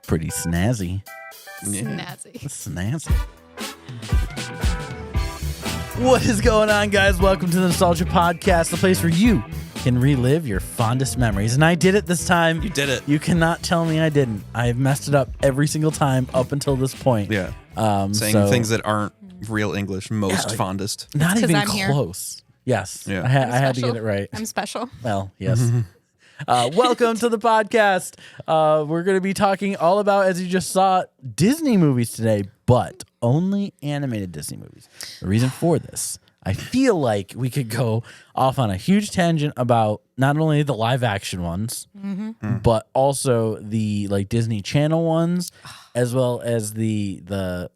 pretty snazzy. Snazzy. What is going on, guys? Welcome to the Nostalgia Podcast, the place where you can relive your fondest memories. And I did it this time. You did it. You cannot tell me I didn't. I've messed it up every single time up until this point. Yeah. Saying things that aren't real English, most fondest. Not even I'm close. Here. Yes. Yeah. I had to get it right. I'm special. Well, yes. Welcome to the podcast. We're going to be talking all about, as you just saw, Disney movies today, but only animated Disney movies. The reason for this, I feel like we could go off on a huge tangent about not only the live action ones, but also the like Disney Channel ones, as well as the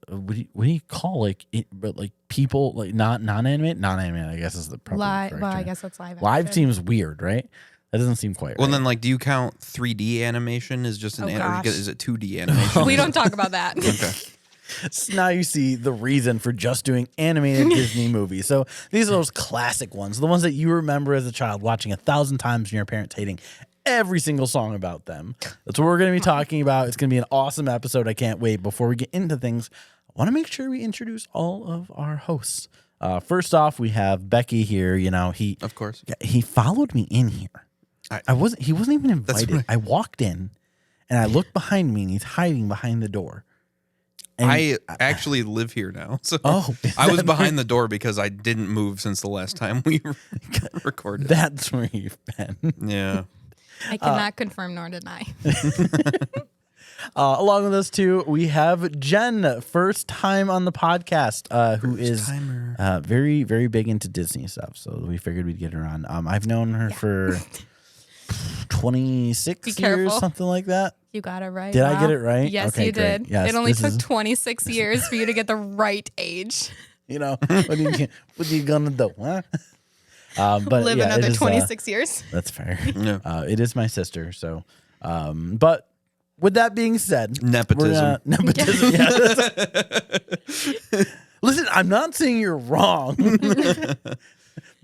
what do you call but people like non-animated, I guess is the proper correct term. I guess that's live. Live seems weird, right? That doesn't seem quite right. Well, then, do you count 3D animation as just an gosh. Is it 2D animation? We don't talk about that. Okay. So now you see the reason for just doing animated Disney movies. So these are those classic ones, the ones that you remember as a child watching 1,000 times and your parents hating every single song about them. That's what we're going to be talking about. It's going to be an awesome episode. I can't wait. Before we get into things, I want to make sure we introduce all of our hosts. First off, we have Becky here. You know, of course, he followed me in here. He wasn't even invited. I walked in and I looked behind me and he's hiding behind the door. And I actually live here now. So I was behind the door because I didn't move since the last time we recorded. That's where you've been. Yeah. I cannot confirm nor deny. Along with us, too, we have Jenn, first time on the podcast, who is very, very big into Disney stuff. So we figured we'd get her on. I've known her for 26 years, something like that. You got it right. Did I get it right? Yes, okay, you did. Yes, it only took 26 years for you to get the right age. You know, what are you going to do, huh? But live another 26 years. That's fair. Yeah. It is my sister, so. But with that being said, nepotism. Nepotism. Yeah. Listen, I'm not saying you're wrong,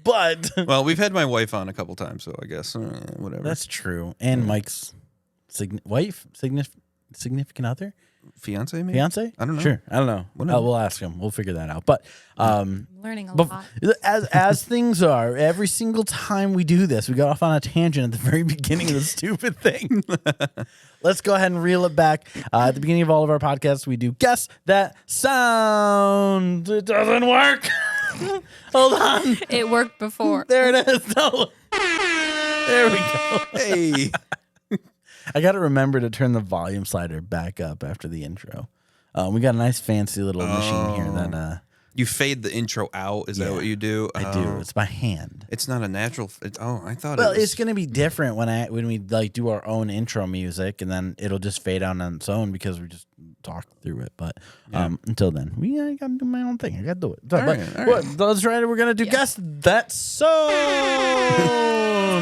but well, we've had my wife on a couple times, so I guess whatever. That's true. And Mike's significant other. Fiance, maybe? Fiance? I don't know. Sure. I don't know. We'll ask him. We'll figure that out. But learning a lot. As things are, every single time we do this, we got off on a tangent at the very beginning of the stupid thing. Let's go ahead and reel it back. At the beginning of all of our podcasts, we do Guess That Sound. It doesn't work. Hold on. It worked before. There it is. No. There we go. Hey. I got to remember to turn the volume slider back up after the intro. We got a nice fancy little machine here that you fade the intro out. Is that what you do? I do. It's by hand. It's not a natural. I thought. Well, it's going to be different when we do our own intro music, and then it'll just fade out on its own because we just talk through it. But until then, I got to do my own thing. I got to do it. All right. That's right. We're going to do Guess That Sound.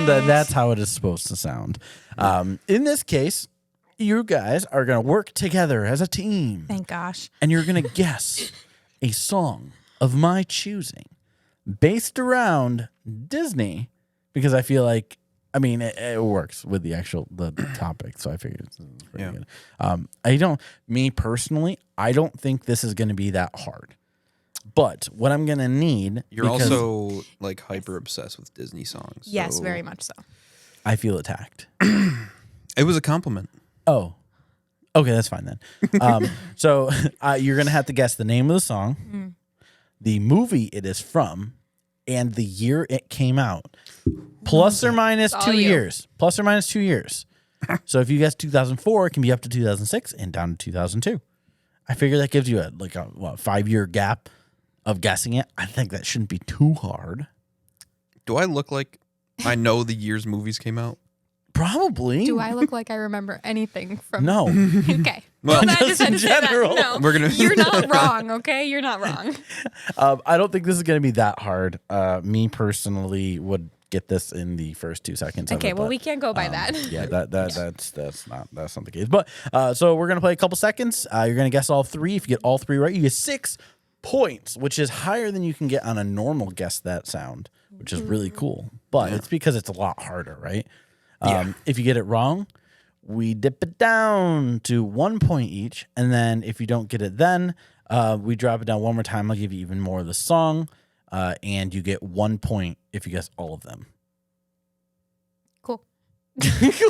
That's how it is supposed to sound. In this case, you guys are going to work together as a team. Thank gosh. And you're going to guess a song of my choosing based around Disney, because I feel like, it works with the topic. So I figured it's pretty good. I don't think this is going to be that hard. But what I'm going to need... You're also hyper obsessed with Disney songs. Yes, very much so. I feel attacked. It was a compliment. Oh. Okay, that's fine then. So you're going to have to guess the name of the song, the movie it is from, and the year it came out. Plus or minus 2 years. Plus or minus 2 years. So if you guess 2004, it can be up to 2006 and down to 2002. I figure that gives you a 5-year gap of guessing it. I think that shouldn't be too hard. Do I look like I know the years movies came out? Probably. Do I look like I remember anything from... No. Okay. Well, I just had to say general. that. No, you're not wrong, okay? You're not wrong. I don't think this is going to be that hard. Me personally would get this in the first 2 seconds. Okay, of it, well, but, we can't go by that. Yeah, that's not the case. But so we're going to play a couple seconds. You're going to guess all three. If you get all three right, you get 6 points, which is higher than you can get on a normal Guess That Sound, which is really cool. But it's because it's a lot harder, right? If you get it wrong, we dip it down to 1 point each. And then if you don't get it then, we drop it down one more time. I'll give you even more of the song. And you get 1 point if you guess all of them. Cool.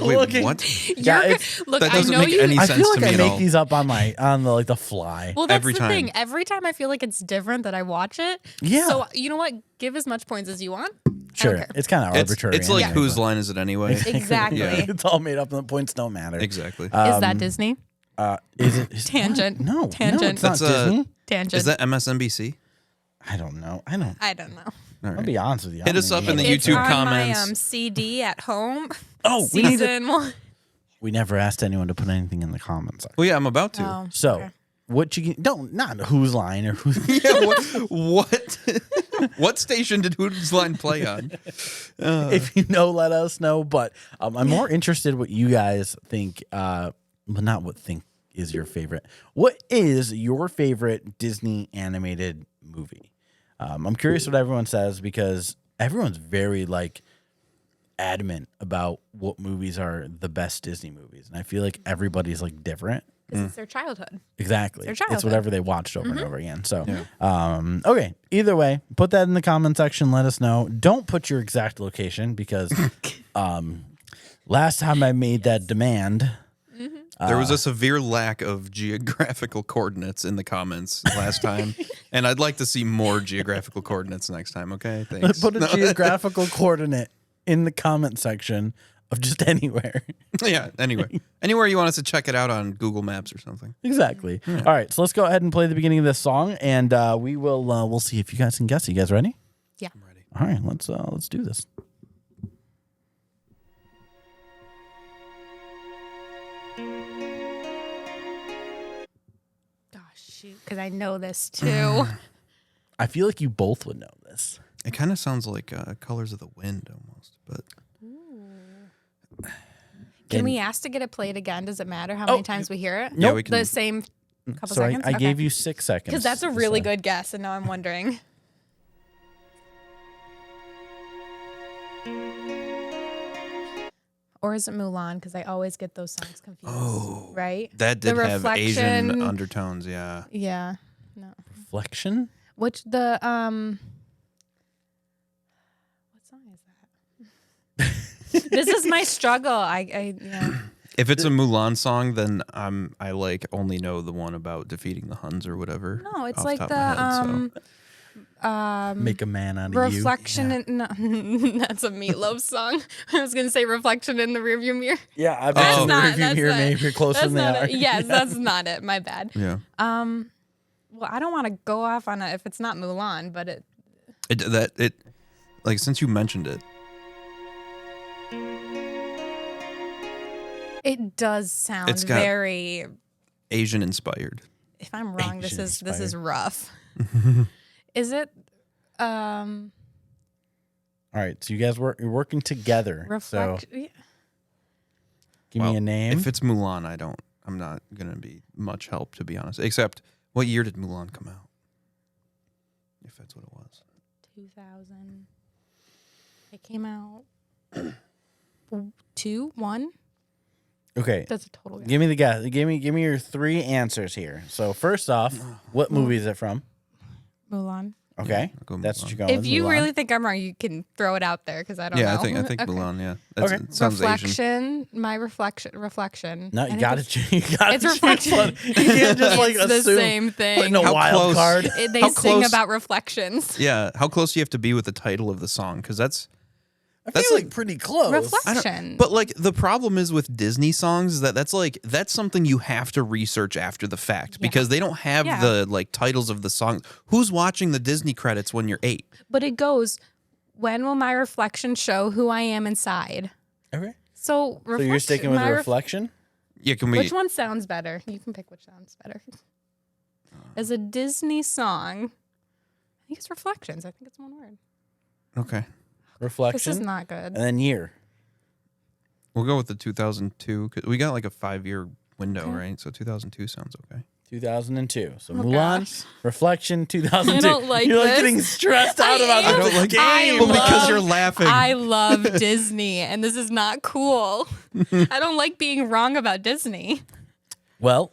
Wait, what? Yeah, Look, that I doesn't know make you. any I sense feel to like me I at make all. these up on the fly. Well, that's Every the time. thing. Every time I feel like it's different that I watch it. Yeah. So you know what? Give as much points as you want. Sure. care. It's kind of arbitrary. It's like anyway, whose but- line is it anyway? Exactly. Yeah. It's all made up and the points don't matter. Exactly. Is that Disney? Is it? Tangent. What? No. Tangent. No, it's not That's Disney. Tangent. Is that MSNBC? I don't know. I don't know. All I'll right. be honest with you. I Hit don't us up even in know the what It's YouTube on comments. my CD at home. Oh, we need to, Season 1. we never asked anyone to put anything in the comments section. Well, yeah, I'm about to. Oh, So, okay. what you don't not whose line or who. Yeah, what station did Whose Line play on? If you know, let us know. But I'm more interested what you guys think. But not what think is your favorite. What is your favorite Disney animated movie? I'm curious what everyone says because everyone's very adamant about what movies are the best Disney movies, and I feel like everybody's different. Because it's their childhood. Exactly. Their It's childhood. whatever they watched over and over again. So, okay. Either way, put that in the comment section. Let us know. Don't put your exact location because last time I made that demand, There was a severe lack of geographical coordinates in the comments last time, and I'd like to see more geographical coordinates next time. Okay, thanks. put a geographical coordinate in the comment section of just anywhere. Yeah. Anyway, anywhere you want us to check it out on Google Maps or something. Exactly. All right. So let's go ahead and play the beginning of this song, and we'll see if you guys can guess. You guys ready? Yeah. I'm ready. All right. Let's do this. Gosh, shoot. Because I know this too. I feel like you both would know this. It kind of sounds like Colors of the Wind almost, but Can And- we ask to get it played again? Does it matter how many times we hear it? yeah, we can. The same couple So seconds? I gave you 6 seconds. Because that's a to really say. good guess, and now I'm wondering. Or is it Mulan? Because I always get those songs confused. Oh, right? that The did have Asian reflection- undertones. Yeah. Yeah. No. Reflection. Which the what song is that? This is my struggle. I yeah. If it's a Mulan song, then I only know the one about defeating the Huns or whatever. No, it's off like top of my head, so. Make a man out of you. Reflection Yeah. in no, that's a Meatloaf song. I was gonna say Reflection in the Rearview Mirror. Yeah, I bet Oh. you That's if you not- hear that's me, not- if you're closer That's than they not are. it. Yes, that's not it. My bad. Yeah. Well, I don't want to go off on it if it's not Mulan, but Like since you mentioned it, it does sound It's got- very. Asian inspired. If I'm wrong, this Asian is rough. Is it All right, so you guys you're working together. So reflect? give me a name. If it's Mulan, I'm not gonna be much help to be honest. Except, what year did Mulan come out? If that's what it was. 2000. It came out 2, 1. Okay, That's a total guess. give me the guess. Give me your 3 answers here. So first off, what movie is it from? Mulan. Okay, I'll go that's Mulan. what you're going If with. you Think really think I'm wrong, you can throw it out there because I don't know. Yeah, I think Okay. Mulan. Yeah, Okay. it sounds Asian. Reflection. My reflection. No, I you think got it's- to. You got It's to. reflection. You can't just It's the assume. same thing. Put in a How wild close- card. They How sing close- about reflections. Yeah, how close do you have to be with the title of the song? Because that's I That's feel like- like pretty close. Reflection. But the problem is with Disney songs is that's something you have to research after the fact because they don't have Yeah. the titles of the songs. Who's watching the Disney credits when you're 8? But it goes, when will my reflection show who I am inside? Okay. So, So you're sticking with my the reflection? Yeah, can we? Which one sounds better? You can pick which sounds better. As a Disney song, I think it's reflections. I think it's one word. Okay, Reflection. This is not good. And then year. we'll go with the 2002. 'Cause we got like a 5-year window, Okay. right? So 2002 sounds okay. 2002. So Oh, Mulan, gosh. Reflection, 2002. I don't like You're like this. getting stressed out about am. this like game. Well, because you're laughing. I love Disney, and this is not cool. I don't like being wrong about Disney. Well,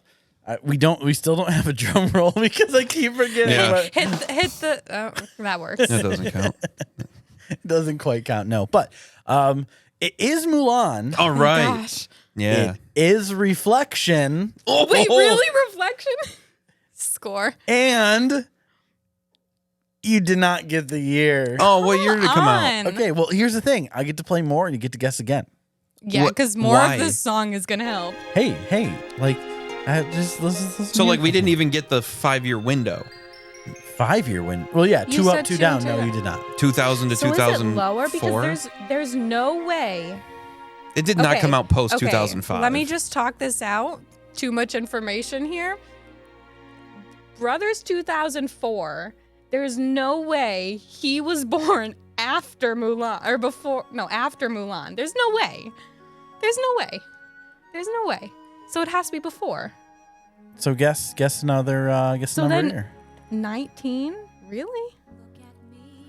we still don't have a drum roll because I keep forgetting. Yeah. But Hit the. Oh, that works. That doesn't count. it doesn't quite count. No, but it is Mulan. All right. Gosh. Yeah. It is Reflection, Wait, really? Reflection? Score. and you did not get the year. Oh, what year did it come out? On. Okay, well, here's the thing. I get to play more, and you get to guess again. Yeah, What- because more why? of this song is gonna help. Hey, like, listen So, like, we didn't even get the 5-year window. 5-year win. Well, yeah, You 2 up, said 2 two down. to No, the- you did not. 2000 to So is it 2004. lower? Because there's no way. It did not Okay, come out post okay, 2005. Let me just talk this out. Too much information here. Brothers 2004. There's no way he was born after Mulan or before. No, after Mulan. There's no way. There's no way. There's no way. So it has to be before. So guess another So number then- here. 19? Really?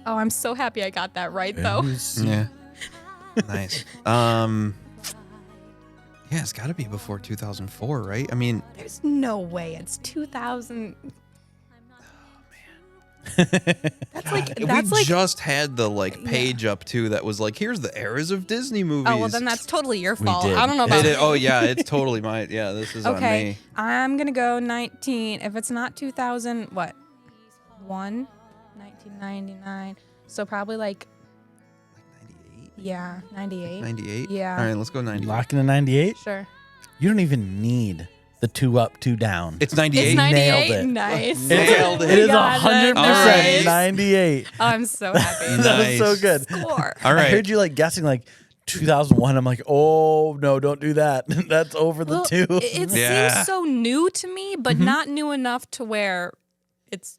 Oh, I'm so happy I got that right though. Yeah. Nice. Yeah, it's got to be before 2004, right? I mean, There's no way it's 2000. That's we like just had the page up too that was like, here's the eras of Disney movies. Oh, well, then that's totally your We fault. did. I don't know about Oh yeah, it's totally my. Yeah, this is on Okay, me. I'm going to go 19. If it's not 2000, what? 1999. So probably like, 98. yeah, 98. 98. Yeah. All right, let's go 98. Locking in 98. Sure. You don't even need the 2 up, 2 down. It's 98. It's 98. Nailed it. Nice. Nailed it. It is got 100% Nice. 98. Oh, I'm so happy. That was so Nice. good. Score. All I right. heard you guessing 2001. I'm like, oh no, don't do that. That's over the Well, 2. It Yeah. seems so new to me, but not new enough to where it's.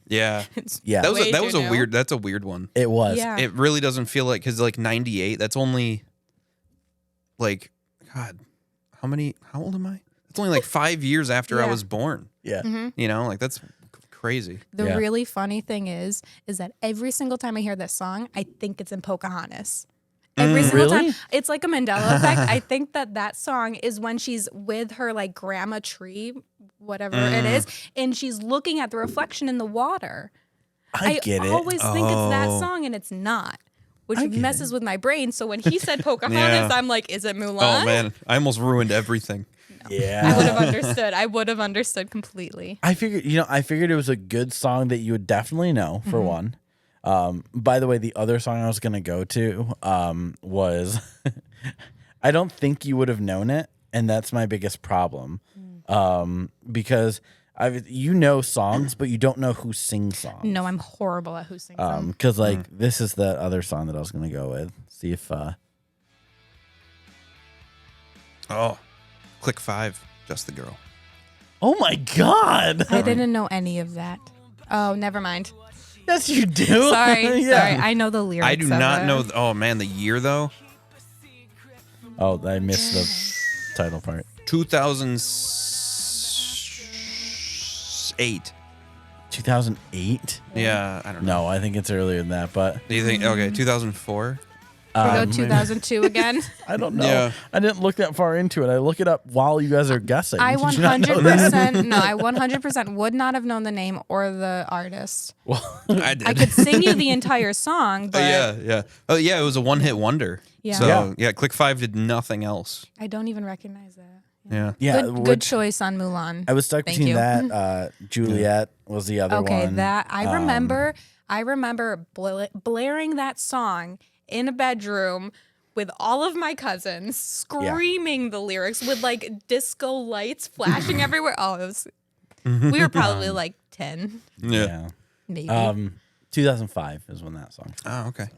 Yeah. Yeah, That was way that was too a new. weird. That's a weird one. it was. Yeah. It really doesn't feel like because 98. That's only God. How old am I? It's only 5 years after I Yeah. was born. Yeah. You know, that's crazy. The Yeah. really funny thing is that every single time I hear this song, I think it's in Pocahontas. Every single Really? time. It's like a Mandela effect. I think that song is when she's with her grandma tree, whatever it is, and she's looking at the reflection in the water. I get it. always think it's that Oh. song, and it's not, which I get messes with my brain. So when he said Pocahontas, Yeah. I'm like, is it Mulan? Oh man, I almost ruined everything. Yeah. I would have understood. I would have understood completely. I figured it was a good song that you would definitely know for one. By the way, the other song I was gonna go to was I don't think you would have known it, and that's my biggest problem. Because you know songs, but you don't know who sings songs. No, I'm horrible at who sings them. Because this is the other song that I was gonna go with. See if Oh, click 5, just the girl. oh my god! I didn't know any of that. Oh, never mind. Yes, you do. Sorry, Yeah. sorry. I know the lyrics. I do of not it. know. Oh man, the year though. Oh, I missed the title part. 2008. 2008? Yeah, I don't know. No, I think it's earlier than that, but Do you think? Okay, 2004. We go maybe. 2002 again. I don't know. Yeah. I didn't look that far into it. I look it up while you guys are guessing. I Did you not know that? 100%. No, I 100% would not have known the name or the artist. Well, I did. I could sing you the entire song, but yeah. Oh yeah, it was a one-hit wonder. Yeah. So Yeah. yeah, click 5 did nothing else. I don't even recognize that. Yeah. yeah, Good which choice on Mulan. I was stuck Thank between you. that. Juliet was the other Okay, one. that I remember blaring that song in a bedroom with all of my cousins, screaming the lyrics with disco lights flashing everywhere. Oh, it was. We were probably 10, Yeah. maybe. 2005 is when that song. Oh, okay.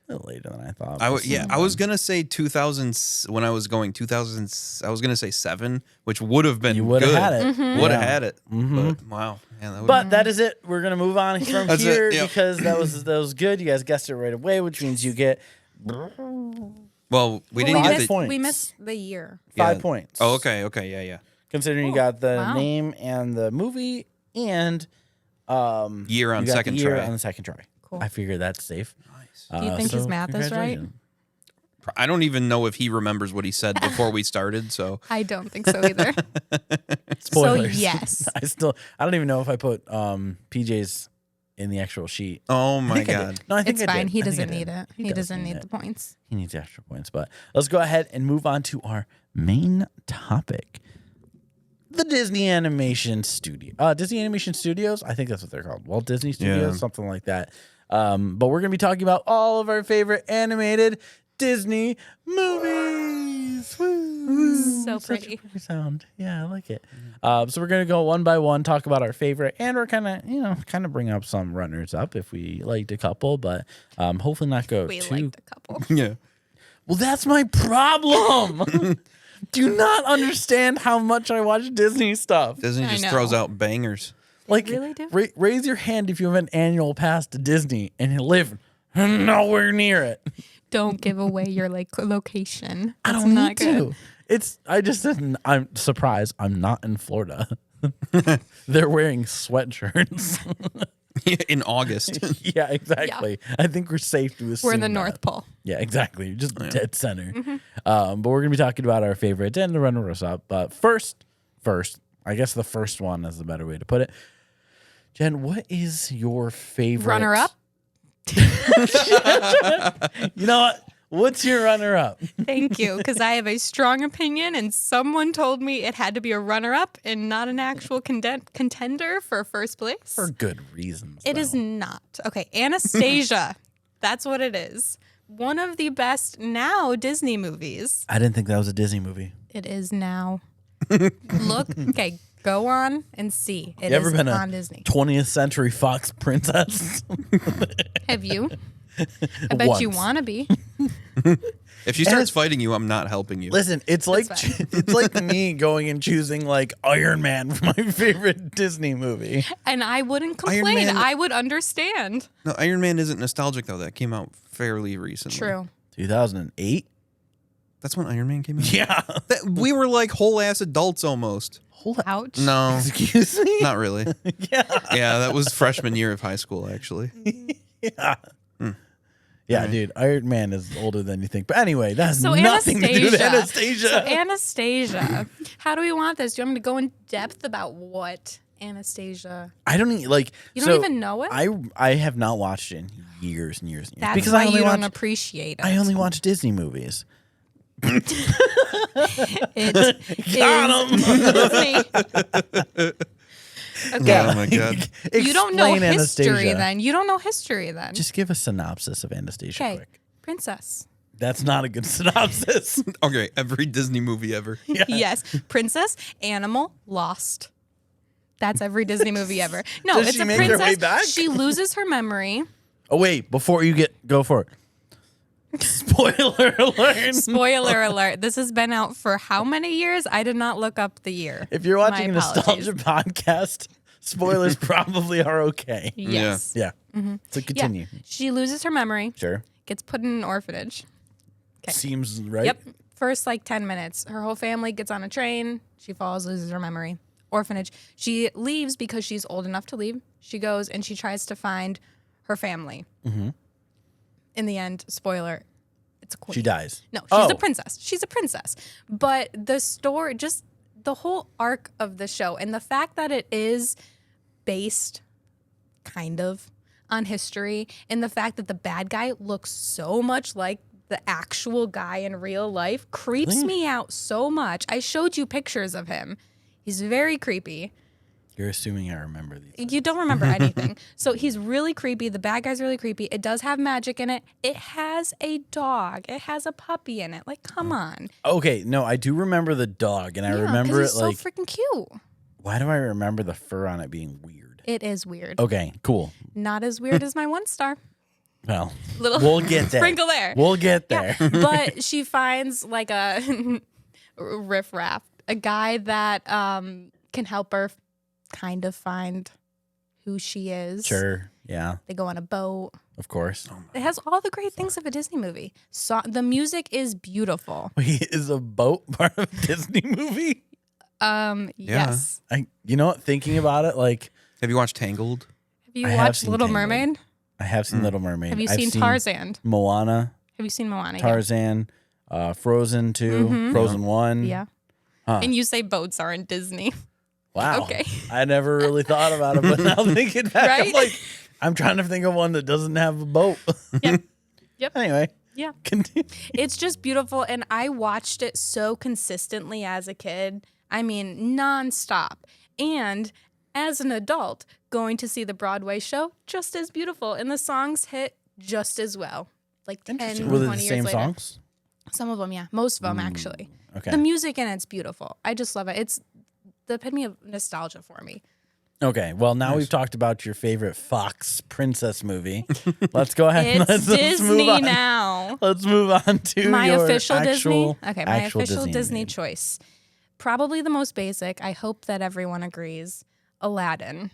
A little later than I thought. I was gonna say 2000 when I was going 2000. I was gonna say 7, which would have been You would have good. had it. Would have Yeah. had it. But wow, yeah, that But that is it. We're gonna move on from That's it, here yeah. because that was good. You guys guessed it right away, which means you get well, we we didn't get missed the. points. We missed the year. 5 Yeah. points. Oh, okay, yeah. considering you got the wow. name and the movie and Year on you got second the year try. on the second try. Cool. I figure that's safe. Nice. Do you think his math is right? congratulations. I don't even know if he remembers what he said before we started. So I don't think so either. Spoilers. So yes. I don't even know if I put PJ's in the actual sheet. oh I my think I god. did. No, I think It's I fine. did. He I think I doesn't need did. it. He doesn't need the points. He needs extra points. But let's go ahead and move on to our main topic. The Disney Animation Studio. Disney Animation Studios, I think that's what they're called. Walt Disney Studios, Yeah. something like that. But we're going to be talking about all of our favorite animated Disney movies. Woo. So Such a pretty. sound. Yeah, I like it. So we're going to go one by one, talk about our favorite, and we're kind of bring up some runners up if we liked a couple, but hopefully not go We too. liked a couple. Yeah. Well, that's my problem. Do you not understand how much I watch Disney stuff? Disney I just know. throws out bangers. Like, really do? raise your hand if you have an annual pass to Disney and you live nowhere near it. Don't give away your location. I That's don't not need good. to. I'm surprised I'm not in Florida. They're wearing sweatshirts. In August. Yeah, exactly. I think we're safe to assume We're in the that. North Pole. Yeah, exactly. Just dead center. But we're going to be talking about our favorites and the runners up. But first, I guess the first one is the better way to put it. Jen, what is your favorite Runner up? You know what? What's your runner up? Thank you, because I have a strong opinion, and someone told me it had to be a runner-up and not an actual contender for first place. For good reasons. It is not. Okay, Anastasia. That's what it is. One of the best now Disney movies. I didn't think that was a Disney movie. It is now. Look, okay, go on and see. It You ever is been on a Disney. 20th century Fox princess? Have you? I bet you Once. want to be. If she starts fighting you, I'm not helping you. Listen, it's like fine. it's like me going and choosing like Iron Man for my favorite Disney movie. And I wouldn't Iron complain. Man- I would understand. No, Iron Man isn't nostalgic though. That came out fairly recently. True. 2008? That's when Iron Man came out. Yeah. We were like whole ass adults almost. Hold on. Ouch. No, Excuse me? not really. Yeah. Yeah, that was freshman year of high school actually. Yeah. Yeah, dude, Iron Man is older than you think. But anyway, that has So nothing to do with Anastasia. So Anastasia. Anastasia. How do we want this? Do you want me to go in depth about what Anastasia? I don't even like. You don't even know it? I have not watched it in years and years and years That's because why I only you don't watch. appreciate it. I only watch Disney movies. It Got is Disney. Okay. Oh my god. You don't know Explain history Anastasia. then. You don't know history then. Just give a synopsis of Anastasia Okay. quick. Princess. That's not a good synopsis. Okay, every Disney movie ever. Yes. Princess, animal, lost. That's every Disney movie ever. No, Does it's she a make her princess. way back? She loses her memory. Oh wait, before you go for it. Spoiler alert. Spoiler alert. This has been out for how many years? I did not look up the year. If you're watching a My apologies. nostalgia podcast, spoilers probably are okay. Yes. Yeah. So continue. Yeah. She loses her memory, Sure. gets put in an orphanage. Okay. Seems right. Yep. First, like 10 minutes. Her whole family gets on a train. She falls, loses her memory. Orphanage. She leaves because she's old enough to leave. She goes and she tries to find her family. Mm-hmm. In the end, spoiler, it's a queen. She dies. No, she's a princess. She's a princess. But the story, just the whole arc of the show and the fact that it is based kind of on history and the fact that the bad guy looks so much like the actual guy in real life creeps me out so much. I showed you pictures of him. He's very creepy. You're assuming I remember these. You don't remember anything. So he's really creepy. The bad guy's really creepy. It does have magic in it. It has a dog. It has a puppy in it. Like, come on. Okay, no, I do remember the dog, and I Yeah, remember 'cause it he's so like. freaking cute. Why do I remember the fur on it being weird? It is weird. Okay, cool. Not as weird as my 1 star. Well, Little we'll get there. sprinkle there. We'll get there. But she finds like a riffraff, a guy that can help her kind of find who she is. Sure. Yeah. They go on a boat. Of course. It has all the great things of a Disney movie. So the music is beautiful. Wait, is a boat part of a Disney movie? Yes. You know what? Thinking about it, like Have you watched Tangled? Have you I have watched seen Little Tangled. Mermaid? I have seen Little Mermaid. Have you I've seen Tarzan? Moana, Have you seen Moana? Tarzan, Frozen 2, Frozen 1. Yeah. Huh. And you say boats are in Disney. Wow. Okay. I never really thought about it, but now thinking back, I'm Right? like, I'm trying to think of one that doesn't have a boat. Yep. Yep. Anyway, Yeah. continue. It's just beautiful. And I watched it so consistently as a kid. I mean, nonstop. And as an adult, going to see the Broadway show, just as beautiful. And the songs hit just as well. Like 10, 20 Were they the years same later. songs? Some of them, yeah. Most of them, actually. Okay. The music in it's beautiful. I just love it. It's the epitome of nostalgia for me. Okay. Well, now we've talked about your favorite Fox princess movie. Let's go ahead and It's let's move Disney on. now. Let's move on to My your official actual, Disney? Okay, my actual official Disney movie. choice. Probably the most basic. I hope that everyone agrees. Aladdin.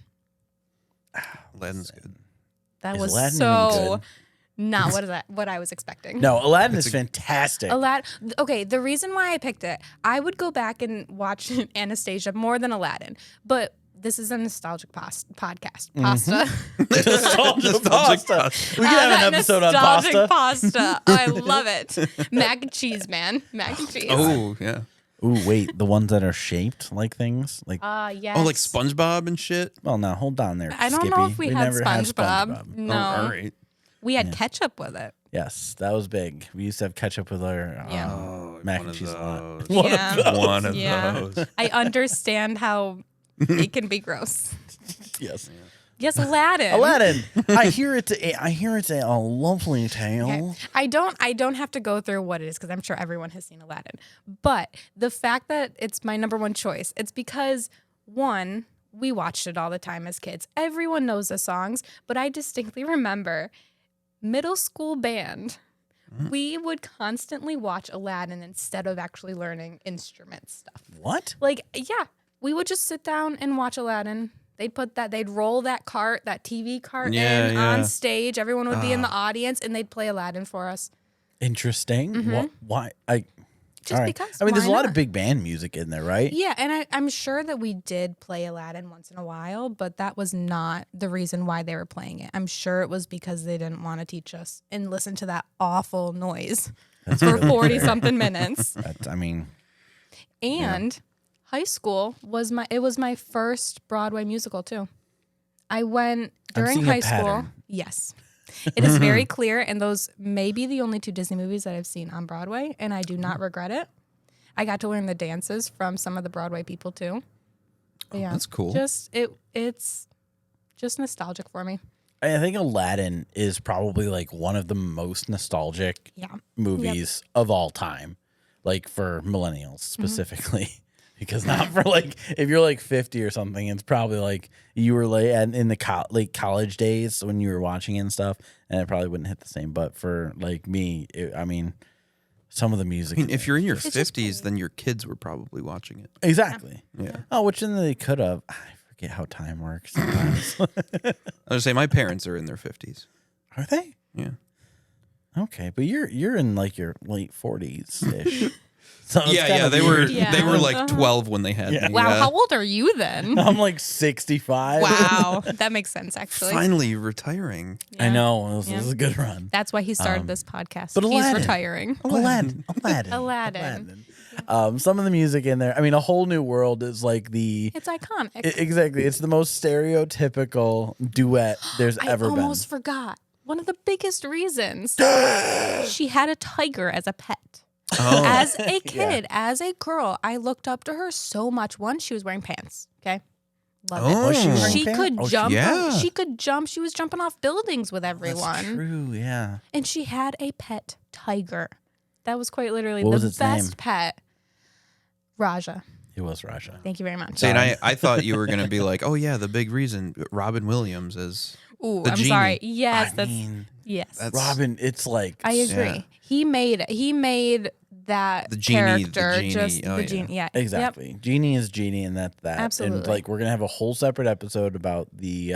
Aladdin's good. That Is was Aladdin even so good? not what I was expecting. No, Aladdin is fantastic. Aladdin. Okay, the reason why I picked it, I would go back and watch Anastasia more than Aladdin, but this is a nostalgic podcast. Pasta. Nostalgic pasta. We can have an episode on Nostalgic pasta. pasta. Oh, I love it. Mac and cheese, man. Mac and cheese. Oh, yeah. Ooh, wait, the ones that are shaped like things? Like, Yes. Oh, like SpongeBob and shit? well, now hold on there, I don't Skippy. know if we had never SpongeBob. No. Oh, all right. We had ketchup with it. Yes, that was big. We used to have ketchup with our Yeah. mac one and of cheese a lot. those. One Yeah. of those. One of Yeah. those. I understand how it can be gross. Yes. Yes, Aladdin. Aladdin. I hear it's a lovely tale. Okay. I don't have to go through what it is because I'm sure everyone has seen Aladdin. But the fact that it's my number one choice, it's because one, we watched it all the time as kids. Everyone knows the songs, but I distinctly remember middle school band. We would constantly watch Aladdin instead of actually learning instrument stuff. What? Like, yeah, we would just sit down and watch Aladdin. They'd roll that cart, that TV cart Yeah, in yeah. on stage. Everyone would be in the audience and they'd play Aladdin for us. Interesting. Why? Just all right. because. I mean, there's a why lot of not? big band music in there, right? Yeah, and I'm sure that we did play Aladdin once in a while, but that was not the reason why they were playing it. I'm sure it was because they didn't want to teach us and listen to that awful noise for 40-something minutes. That's, I mean, And high school was my first Broadway musical too. I went during seeing a high school. pattern. Yes. It is very clear, and those may be the only two Disney movies that I've seen on Broadway, and I do not regret it. I got to learn the dances from some of the Broadway people too. But yeah, that's cool. It's just nostalgic for me. I think Aladdin is probably like one of the most nostalgic Yeah. movies of all time, like for millennials specifically. Because not for like, if you're like 50 or something, it's probably like you were like in the late college days when you were watching it and stuff, and it probably wouldn't hit the same. But for like me, I mean, some of the music. I mean, if you're in your just 50s, then your kids were probably watching it. exactly. Yeah. Oh, which then they could have. I forget how time works sometimes. I was gonna say my parents are in their 50s. Are they? Yeah. Okay, but you're in like your late 40s ish. So it's Yeah, kinda yeah. They weird. were Yeah. they were like 12 when they had Yeah. me. Wow, how old are you then? I'm like 65. Wow, that makes sense actually. Finally retiring. I Yeah. know. This Yeah. is a good run. That's why he started this podcast. but He's Aladdin. retiring. Aladdin. Aladdin. Some of the music in there. I mean, A Whole New World is like the It's iconic. exactly. It's the most stereotypical duet there's I ever almost forgot. One of the biggest reasons she had a tiger as a pet. Oh. As a kid, as a girl, I looked up to her so much. One, she was wearing pants. Okay. Love Oh. it. Was she wearing She pants? could Oh, jump. yeah. She could jump. She was jumping off buildings with That's everyone. true. Yeah. And she had a pet tiger. That was quite literally What was the its best name? pet. Raja. It was Raja. Thank you very much. See, and I thought you were gonna be like, oh yeah, the big reason Robin Williams is Ooh, the I'm genie. sorry. Yes, I that's mean, yes. that's- Robin. It's like I agree. Yeah. He made that The genie, the character genie. just Oh, the yeah. genie. Yeah. exactly. Genie is Genie, and that's that. And Absolutely. like we're gonna have a whole separate episode about the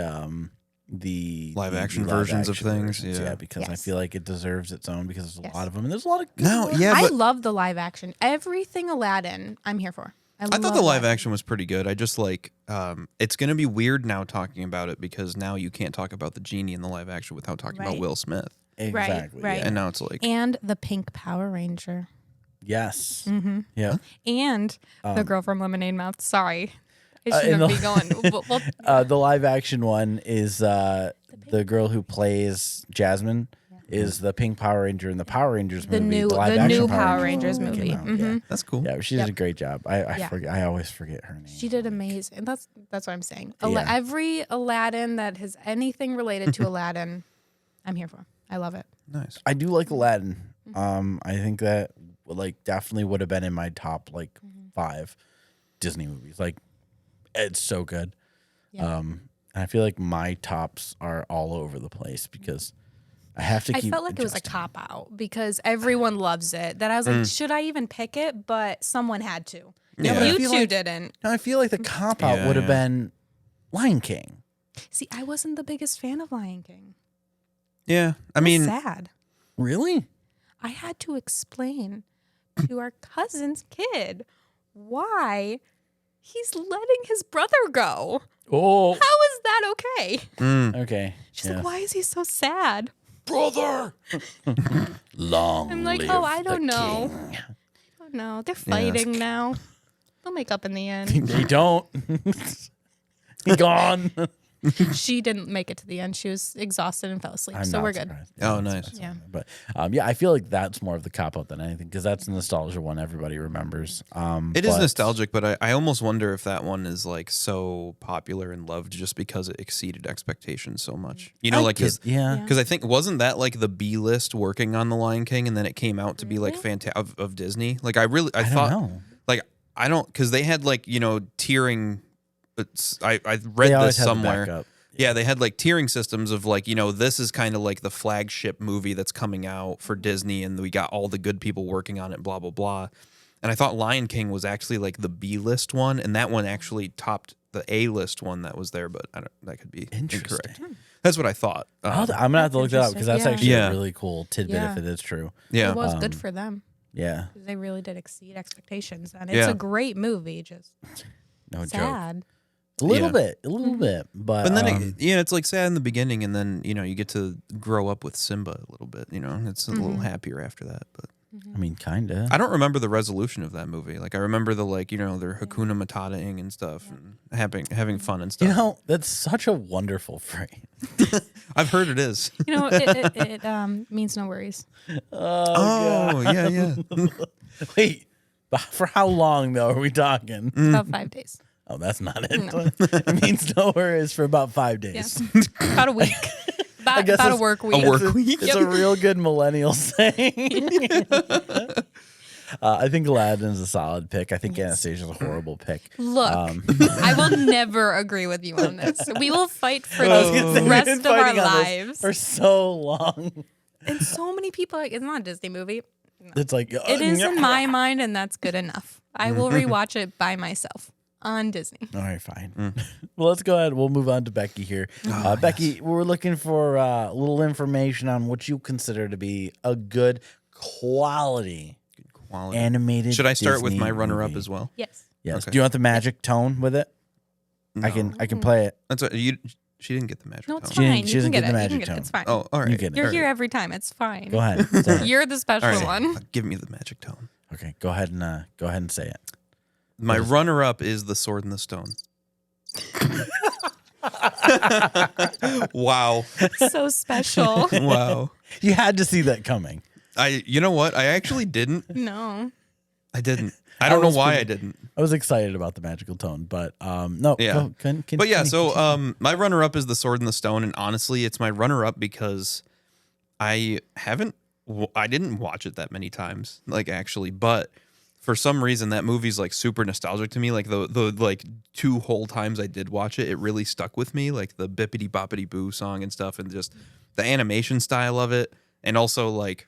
Live action live versions of action things, versions, yeah. because I Yes. feel like it deserves its own because there's Yes. a lot of them, and there's a lot of good No, ones. yeah, I but love the live action. Everything Aladdin, I'm here for. I thought the live action was pretty good. I just like it's going to be weird now talking about it because now you can't talk about the genie in the live action without talking about Will Smith. Exactly. Right. Yeah. And now it's like And the pink Power Ranger. Yes. Mm-hmm. Yeah. And the girl from Lemonade Mouth. Sorry. It shouldn't be going. The live action one is the girl who plays Jasmine is the Pink Power Ranger in the Power Rangers movie. The new Power Rangers movie. Yeah. that's cool. Yeah, she did a great job. I always forget her name. She did amazing. That's what I'm saying. Yeah. Every Aladdin that has anything related to Aladdin, I'm here for. I love it. Nice. I do like Aladdin. I think that definitely would have been in my top 5 Disney movies. Like, it's so good. Yeah. I feel like my tops are all over the place because I have to keep. I felt like it was a cop out because everyone loves it. That I was like, should I even pick it? But someone had to. Yeah. You two didn't. I feel like the cop out would have been Lion King. See, I wasn't the biggest fan of Lion King. Yeah. I mean, sad. Really? I had to explain to our cousin's kid why he's letting his brother go. Oh. How is that okay? Okay. She's like, why is he so sad? Brother. Long. I'm like, live I don't the know. king. Oh no, they're fighting now. They'll make up in the end. They don't. He gone. She didn't make it to the end. She was exhausted and fell asleep. I'm so not we're good. surprised. Oh, I'm not nice. surprised. Yeah. But I feel like that's more of the cop out than anything because that's the nostalgia one everybody remembers. It is nostalgic, but I almost wonder if that one is like so popular and loved just because it exceeded expectations so much. You know, because I think wasn't that like the B list working on The Lion King, and then it came out to be like of Disney. Like I thought know. like I don't because they had like tiering. I read this somewhere. Yeah, they had like tiering systems of like, this is kind of like the flagship movie that's coming out for Disney and we got all the good people working on it, blah, blah, blah. And I thought Lion King was actually like the B list one, and that one actually topped the A list one that was there, but that could be incorrect. That's what I thought. I'm going to have to look that up because that's actually a really cool tidbit Yeah. if it is true. Yeah. It was good for them. Yeah. They really did exceed expectations. And it's a great movie, just No sad. joke. A little bit. But then, it's like sad in the beginning, and then, you get to grow up with Simba a little bit, It's a little happier after that, but. I mean, kind of. I don't remember the resolution of that movie. Like, I remember the, their Hakuna Matata-ing and stuff, and having fun and stuff. That's such a wonderful phrase. I've heard it is. It means no worries. Yeah. Wait, for how long, though, are we talking? About 5 days. Oh, that's not it. No. It means no worries for about 5 days. Yeah. About a week. About a work week. A work week. It's a real good millennial saying. I think Aladdin is a solid pick. I think Anastasia's a horrible pick. Look, I will never agree with you on this. We will fight for the rest of our lives. For so long. And so many people are like, it's not a Disney movie. No. It's like It is in my mind, and that's good enough. I will rewatch it by myself on Disney. All right, fine. Well, let's go ahead. We'll move on to Becky here. Becky, we're looking for a little information on what you consider to be a good quality animated. Should I start Disney with my runner-up movie? as well? Yes. Yes. Okay. Do you want the magic tone with it? No. I can play it. That's what she didn't get the magic No, it's tone. fine. She You doesn't can get the it. You can magic get it. tone. It's fine. Oh, all right. You get it. You're All here right. every time. It's fine. Go ahead. Say it. You're the special All right. one. Give me the magic tone. Okay, go ahead and say it. My runner-up is The Sword and the Stone. Wow. So special. Wow. You had to see that coming. You know what? I actually didn't. No. I didn't. I don't know why I didn't. I was excited about the magical tone, but no. Yeah. But yeah, so my runner-up is The Sword and the Stone, and honestly, it's my runner-up because I didn't watch it that many times, like actually, but for some reason that movie's like super nostalgic to me. Like the like 2 whole times I did watch it, it really stuck with me, like the Bippity Boppity Boo song and stuff, and just the animation style of it, and also like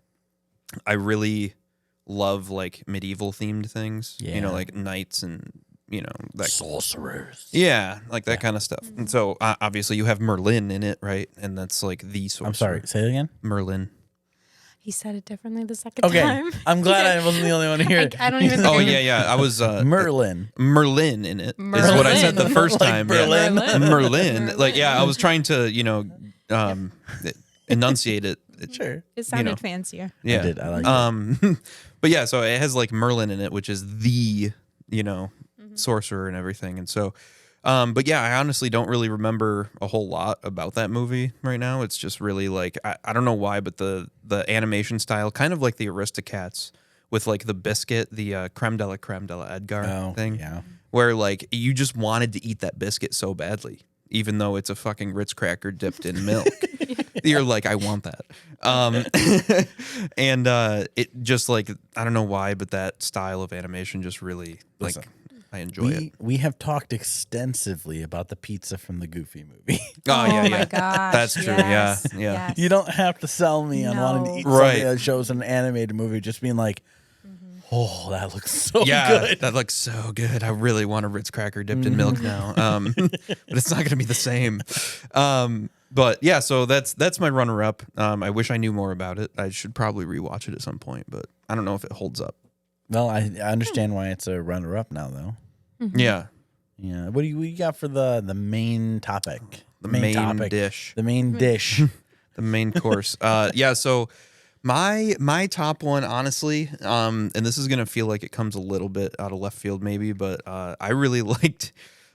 I really love like medieval themed things, like knights and that sorcerers. Yeah, like that kind of stuff. And so obviously you have Merlin in it, right? And that's like the sorcerer. I'm sorry, say it again. Merlin. He said it differently the second Okay, time. I'm glad I wasn't the only one here. I don't even. Oh think yeah. I was Merlin. Merlin in it is what I said the first Like time. Berlin. Yeah. Merlin. Like I was trying to enunciate it. Sure. It sounded know. fancier. Yeah. I did. I like it. But yeah, so it has like Merlin in it, which is the sorcerer and everything, and so. But yeah, I honestly don't really remember a whole lot about that movie right now. It's just really like I don't know why, but the animation style, kind of like the Aristocats, with like the biscuit, the creme de la Edgar thing, Yeah. where like you just wanted to eat that biscuit so badly, even though it's a fucking Ritz cracker dipped in milk. You're like, I want that. And it just like I don't know why, but that style of animation just really like. Listen. I enjoy it. We have talked extensively about the pizza from the Goofy movie. Oh yeah, my gosh. That's true. Yes, Yeah. yes. You don't have to sell me on wanting to eat Right. something that shows an animated movie, just being like, oh, that looks so Yeah, good. that looks so good. I really want a Ritz cracker dipped in milk now. But it's not going to be the same. But yeah, so that's my runner up. I wish I knew more about it. I should probably rewatch it at some point, but I don't know if it holds up. Well, I understand why it's a runner up now, though. Yeah, Yeah. What do you got for the main topic? the main topic. dish, The main dish. the main course. Yeah, so my top one, honestly, and this is gonna feel like it comes a little bit out of left field, maybe, but I really liked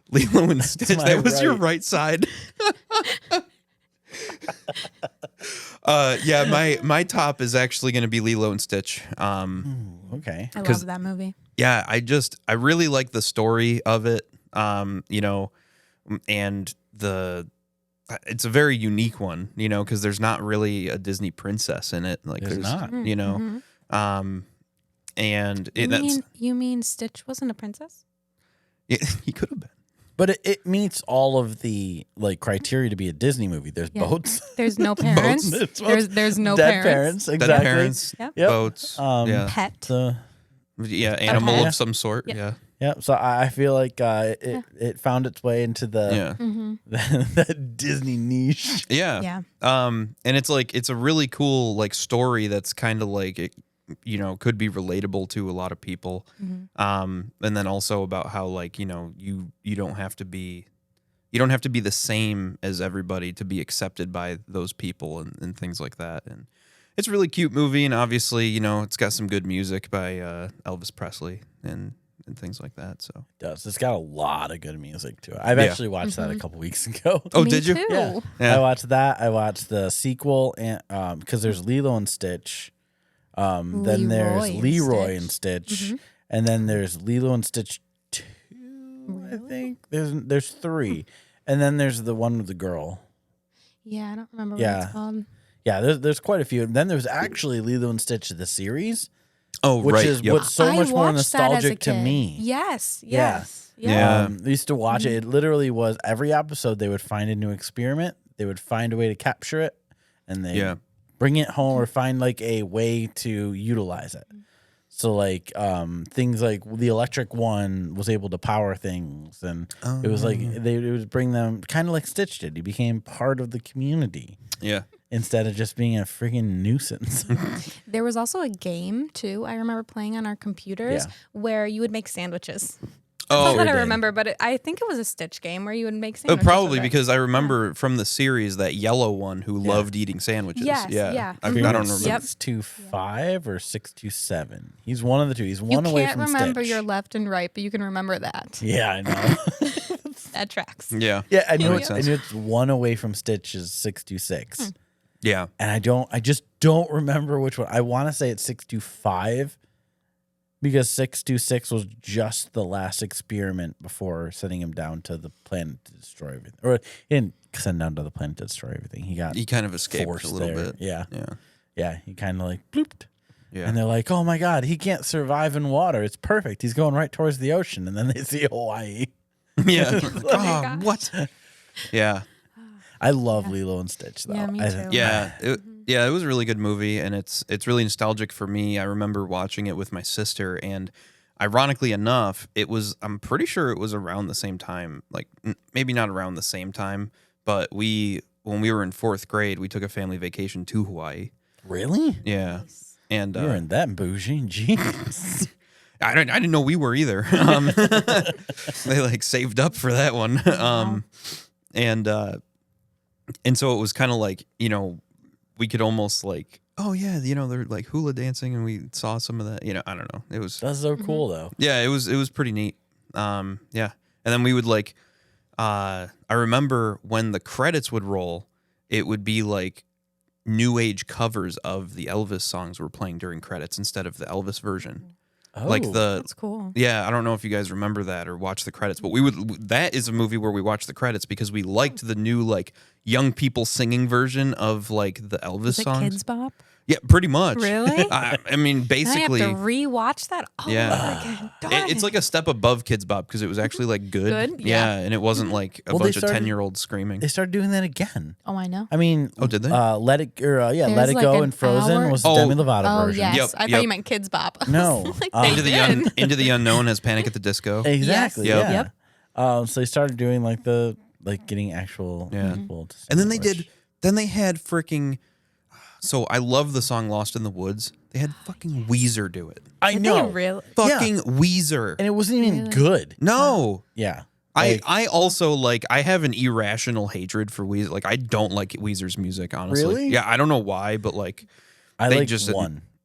Lilo and Stitch. my That was your right. right side. Yeah, my top is actually gonna be Lilo and Stitch. Okay. I love that movie. Yeah, I really like the story of it. And it's a very unique one, because there's not really a Disney princess in it. Like There's not. And You mean Stitch wasn't a princess? he could have been. But it meets all of the criteria to be a Disney movie. There's Yeah. boats. There's no parents. It's boats. There's no Dead parents. Exactly. Dead parents, Yep. Yep. boats, yeah, Pet. So, animal Okay. of some sort. Yep. Yeah, yeah. So I feel like it found its way into the yeah, that Disney niche. yeah. Yeah. And it's a really cool story that's kind of like it, could be relatable to a lot of people. And then also about how you don't have to be the same as everybody to be accepted by those people and things like that. And it's a really cute movie, and obviously it's got some good music by Elvis Presley and things like that. So It does. It's got a lot of good music to it. I've actually watched that a couple weeks ago. Oh, Me did you? too. Yeah. Yeah. I watched that. I watched the sequel, and because there's Lilo and Stitch. Then there's Leroy and Stitch, and then there's Lilo and Stitch 2. I think there's 3, and then there's the one with the girl. Yeah, I don't remember what Yeah. it's called. Yeah, there's quite a few. And then there's actually Lilo and Stitch the series, Oh, which right. is Yep. what's so I much more watched that as a nostalgic to kid. me. Yes. Yeah. Yes. Yeah. I used to watch it. It literally was every episode they would find a new experiment. They would find a way to capture it, and they Yeah. bring it home or find a way to utilize it. So things like the electric one was able to power things, and it was it would bring them kind of like Stitch did. He became part of the community Yeah. instead of just being a freaking nuisance. There was also a game too. I remember playing on our computers where you would make sandwiches. That's all that I did. remember, but I think it was a Stitch game where you would make sandwiches. Probably with it. because I remember from the series that yellow one who loved eating sandwiches. Yes, yeah. yeah. I Mhm. don't remember. Yep. 625 or 627. He's one of the two. He's You one away can't from remember Stitch. your left and right, but you can remember that. Yeah, I know. That tracks. Yeah. Yeah, I knew makes sense. it's one away from Stitch is 626. Yeah. And I just don't remember which one. I want to say it's 625 because 626 was just the last experiment before sending him down to the planet to destroy everything. Or he didn't send down to the planet to destroy everything. He got He kind of escaped forced a little there. bit. Yeah. Yeah. Yeah, he kind of blooped. Yeah. And they're like, "Oh my god, he can't survive in water. It's perfect. He's going right towards the ocean." And then they see Hawaii. Yeah. my Oh, gosh. what? Yeah. I love Lilo and Stitch though. Yeah, me I- too. Yeah. It was a really good movie, and it's really nostalgic for me. I remember watching it with my sister, and ironically enough, I'm pretty sure it was around the same time, maybe not around the same time, but when we were in 4th grade, we took a family vacation to Hawaii. Really? Yeah, and You were in that bougie. Jeez. I didn't know we were either. They like saved up for that one. And so it was kind of like, we could almost like, oh yeah, they're like hula dancing, and we saw some of that. I don't know. It was That's so cool though. yeah, it was pretty neat. Yeah, and then we would like, I remember when the credits would roll, it would be like new age covers of the Elvis songs were playing during credits instead of the Elvis version. Oh, Like That's cool. yeah, I don't know if you guys remember that or watch the credits, but that is a movie where we watched the credits because we liked the new like young people singing version of like the Elvis Is it songs. Kids Bop? Yeah, pretty much. Really? I mean, basically, I have to rewatch that. Oh, Yeah. again. Darn it's like a step above Kids Bop because it was actually like good. Good? Yeah. and it wasn't like a Well, they bunch of started- 10-year-olds screaming. they started doing that again. Oh, I know. I mean, Oh, did they? Let It Let There's It like Go an and Frozen hour- was the Oh. Demi Lovato Oh, version. yes. Yep, I thought yep. you meant Kids Bop. No. Like, Um, they Into did. the Unknown has Panic at the Disco. Exactly. Yes. Yeah. Yep. So they started doing like getting actual people to sing And then it, they which- did. Then they had freaking. So I love the song "Lost in the Woods." They had fucking Weezer do it. I Did know. they really? Fucking Weezer. And it wasn't even good. No. Yeah. I also like I have an irrational hatred for Weezer. Like I don't like Weezer's music, honestly. Really? Yeah, I don't know why, but like I they like just-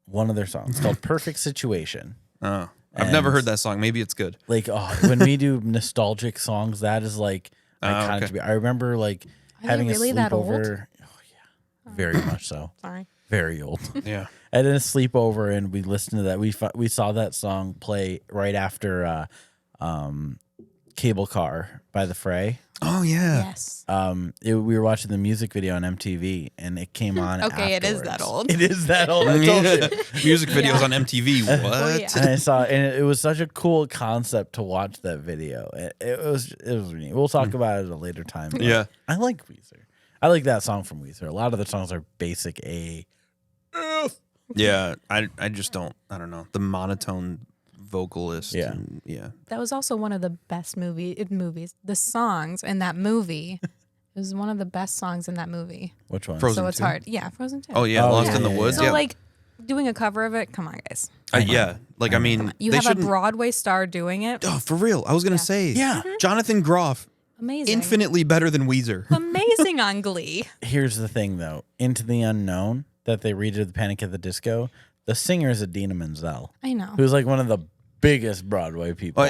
one of their songs. It's called Perfect Situation. I've never And- heard that song. Maybe it's good. Like, when we do nostalgic songs, that is like iconic okay. to me. I remember like Are having they really a that old? sleepover. Oh yeah, very much so. Sorry. Very old. Yeah. I did a sleepover and we listened to that. We saw that song play right after Cable Car by The Fray. Oh yeah. Yes. We were watching the music video on MTV and it came on. Okay, it is that afterwards. old. It is that old. I told you. Music videos on MTV. What? Oh, yeah. And I saw, and it was such a cool concept to watch that video. It was neat. We'll talk about it at a later time. but Yeah. I like Weezer. I like that song from Weezer. A lot of the songs are basic A. Yeah. I just don't. I don't know the monotone vocalist. Yeah. and- yeah. That was also one of the best movies. The songs in that movie is one of the best songs in that movie. Which one? Frozen So it's 2? hard. Yeah, Frozen 2. Oh yeah. Oh, Lost yeah, in the yeah, Woods. So Yeah. like doing a cover of it, come on guys. Yeah. Like I mean, You they have a shouldn't. Broadway star doing it. Oh, for real. I was gonna say. Yeah. Jonathan Groff, Amazing. infinitely better than Weezer. Amazing on Glee. Here's the thing, though. Into the Unknown that they redid the Panic at the Disco. The singer is Idina Menzel, I know. who's like one of the biggest Broadway people.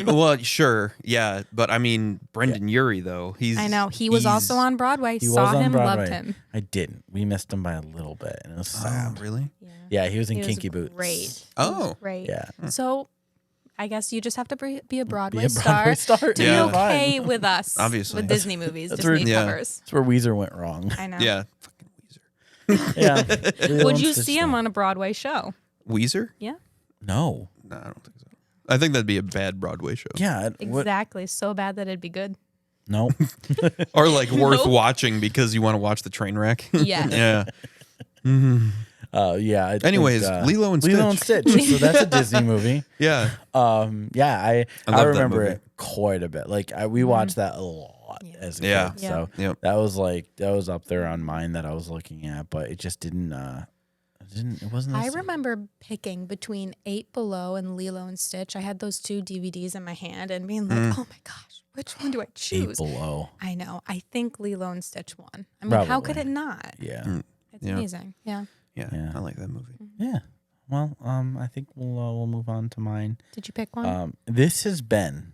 Well, sure, yeah, but I mean, Brendan Urie though. I know. He was also on Broadway. He Saw was on him, Broadway. loved him. I didn't. We missed him by a little bit, and it was Oh, sad. really? Yeah, he was in He was Kinky Boots. Great. Oh, Great. Yeah. So I guess you just have to be a Broadway, Be a Broadway star. to be Yeah. okay with us. Obviously. With Disney movies, that's Disney where- yeah. covers. That's where Weezer went wrong. I know. yeah. Fucking Weezer. Yeah. Would you see him on a Broadway show? Weezer? Yeah. No. No, I don't think so. I think that'd be a bad Broadway show. Yeah. Exactly. So bad that it'd be good. No. Or like worth Nope. watching because you want to watch the train wreck. Yes. Yeah. Yeah. I think, Anyways, Lilo and Lilo and Stitch. Stitch. So that's a Disney movie. Yeah. Yeah. I love that remember movie. it quite a bit. Like we watched that a lot as a Yeah. kid. So Yep. that was up there on mine that I was looking at, but it just didn't. It wasn't. I as- remember picking between 8 Below and Lilo and Stitch. I had those two DVDs in my hand and being like, oh my gosh, which one do I 8 choose? Below. I know. I think Lilo and Stitch won. I mean, how could Probably. it not? Yeah. It's Yeah. amazing. Yeah. Yeah. Yeah. I like that movie. Yeah. Well, I think we'll move on to mine. Did you pick one? This has been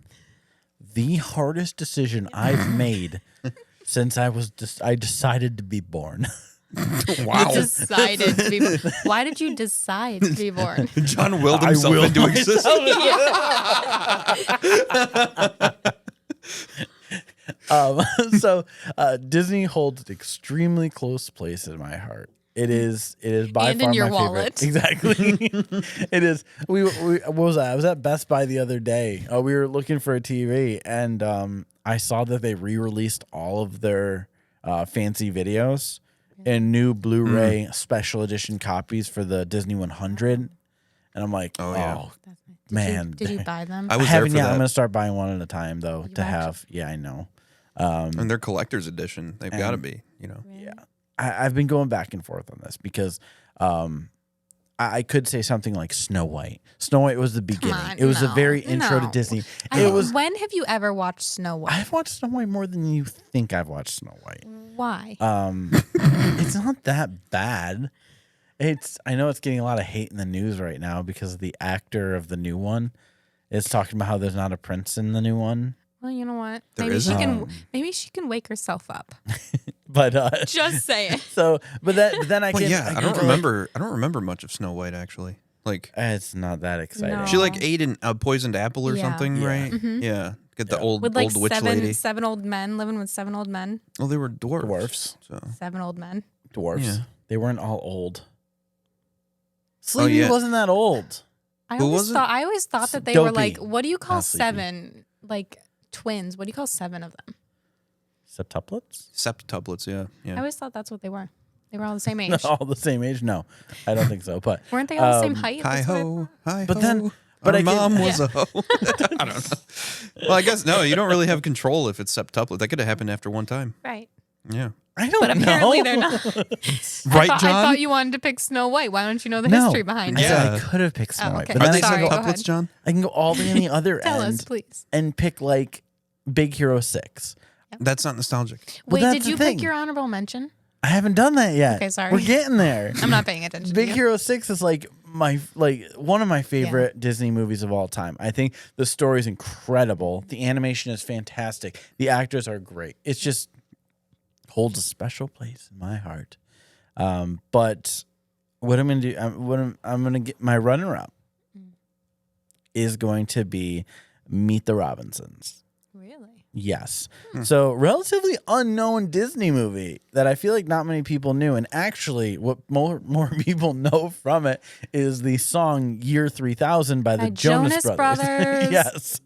the hardest decision I've made since I decided to be born. Wow. You decided to be born. Why did you decide to be born? John willed himself willed into existence. So Disney holds an extremely close place in my heart. It is by And far in your my wallet. favorite. Exactly. It is. We what was that? I was at Best Buy the other day. We were looking for a TV, and I saw that they re-released all of their fancy videos and new Blu-ray special edition copies for the Disney 100. And I'm like, Oh, yeah. oh That's nice. man. Did you buy them? I I was there haven't for yet. I'm that. gonna start buying one at a time though to actually- have. Yeah, I know. And their collector's edition. They've got to be, you know. Yeah. I've been going back and forth on this because I could say something like Snow White. Snow White was the beginning. on, It was the no, very intro to no. Disney. It was. When have you ever watched Snow White? I've watched Snow White more than you think I've watched Snow White. Why? It's not that bad. I know it's getting a lot of hate in the news right now because the actor of the new one is talking about how there's not a prince in the new one. Well, you know what? There Maybe isn't. maybe she can wake herself up. But Just saying. so, but then I Well, can. yeah, I don't can remember. I don't remember much of Snow White actually. Like It's not that exciting. No. she like ate a poisoned apple or Yeah. something, Yeah. right? Mhm. Yeah, get the Yeah. old With like old witch lady. seven old men living with 7 old men. Oh, they were dwarves. Dwarfs. So 7 old men. Dwarfs. Yeah. They weren't all old. Sleepy yeah. wasn't that old. I Who always was it? thought that they were Dopey. like, what do you call Not Sleepy. 7? Like twins. What do you call 7 of them? Septuplets? septuplets. Yeah, I yeah. always thought that's what they were. They were all the same age. Not all the same age? No, I don't think so. But Weren't they all the same Um, height? Hi That's what I ho, thought. hi But ho. then- but Our I can- mom was Yeah. a hoe. I don't know. Well, I guess no. You don't really have control if it's septuplet. That could have happened after one time. Right. Yeah. I don't But know. apparently they're not. Right, I John? thought you wanted to pick Snow White. Why don't you know the No. history behind I it? said Yeah. I could have picked Snow Oh, White, okay. but Are then they I can, Sorry, go, go septuplets, ahead. John? I can go all the way on the other Tell us, end please. and pick like Big Hero 6. That's not nostalgic. Well, Wait, that's did the you thing. pick your honorable mention? I haven't done that yet. Okay, sorry. We're getting there. I'm not paying attention. Big to you. Hero 6 is like one of my favorite Disney movies of all time. I think the story is incredible. The animation is fantastic. The actors are great. It's just holds a special place in my heart. But what I'm going to do, I'm going to get my runner-up is going to be Meet the Robinsons. Really? Yes. So, relatively unknown Disney movie that I feel like not many people knew. And actually, what more people know from it is the song Year 3000 by the By Jonas Jonas Brothers. Brothers. Yes.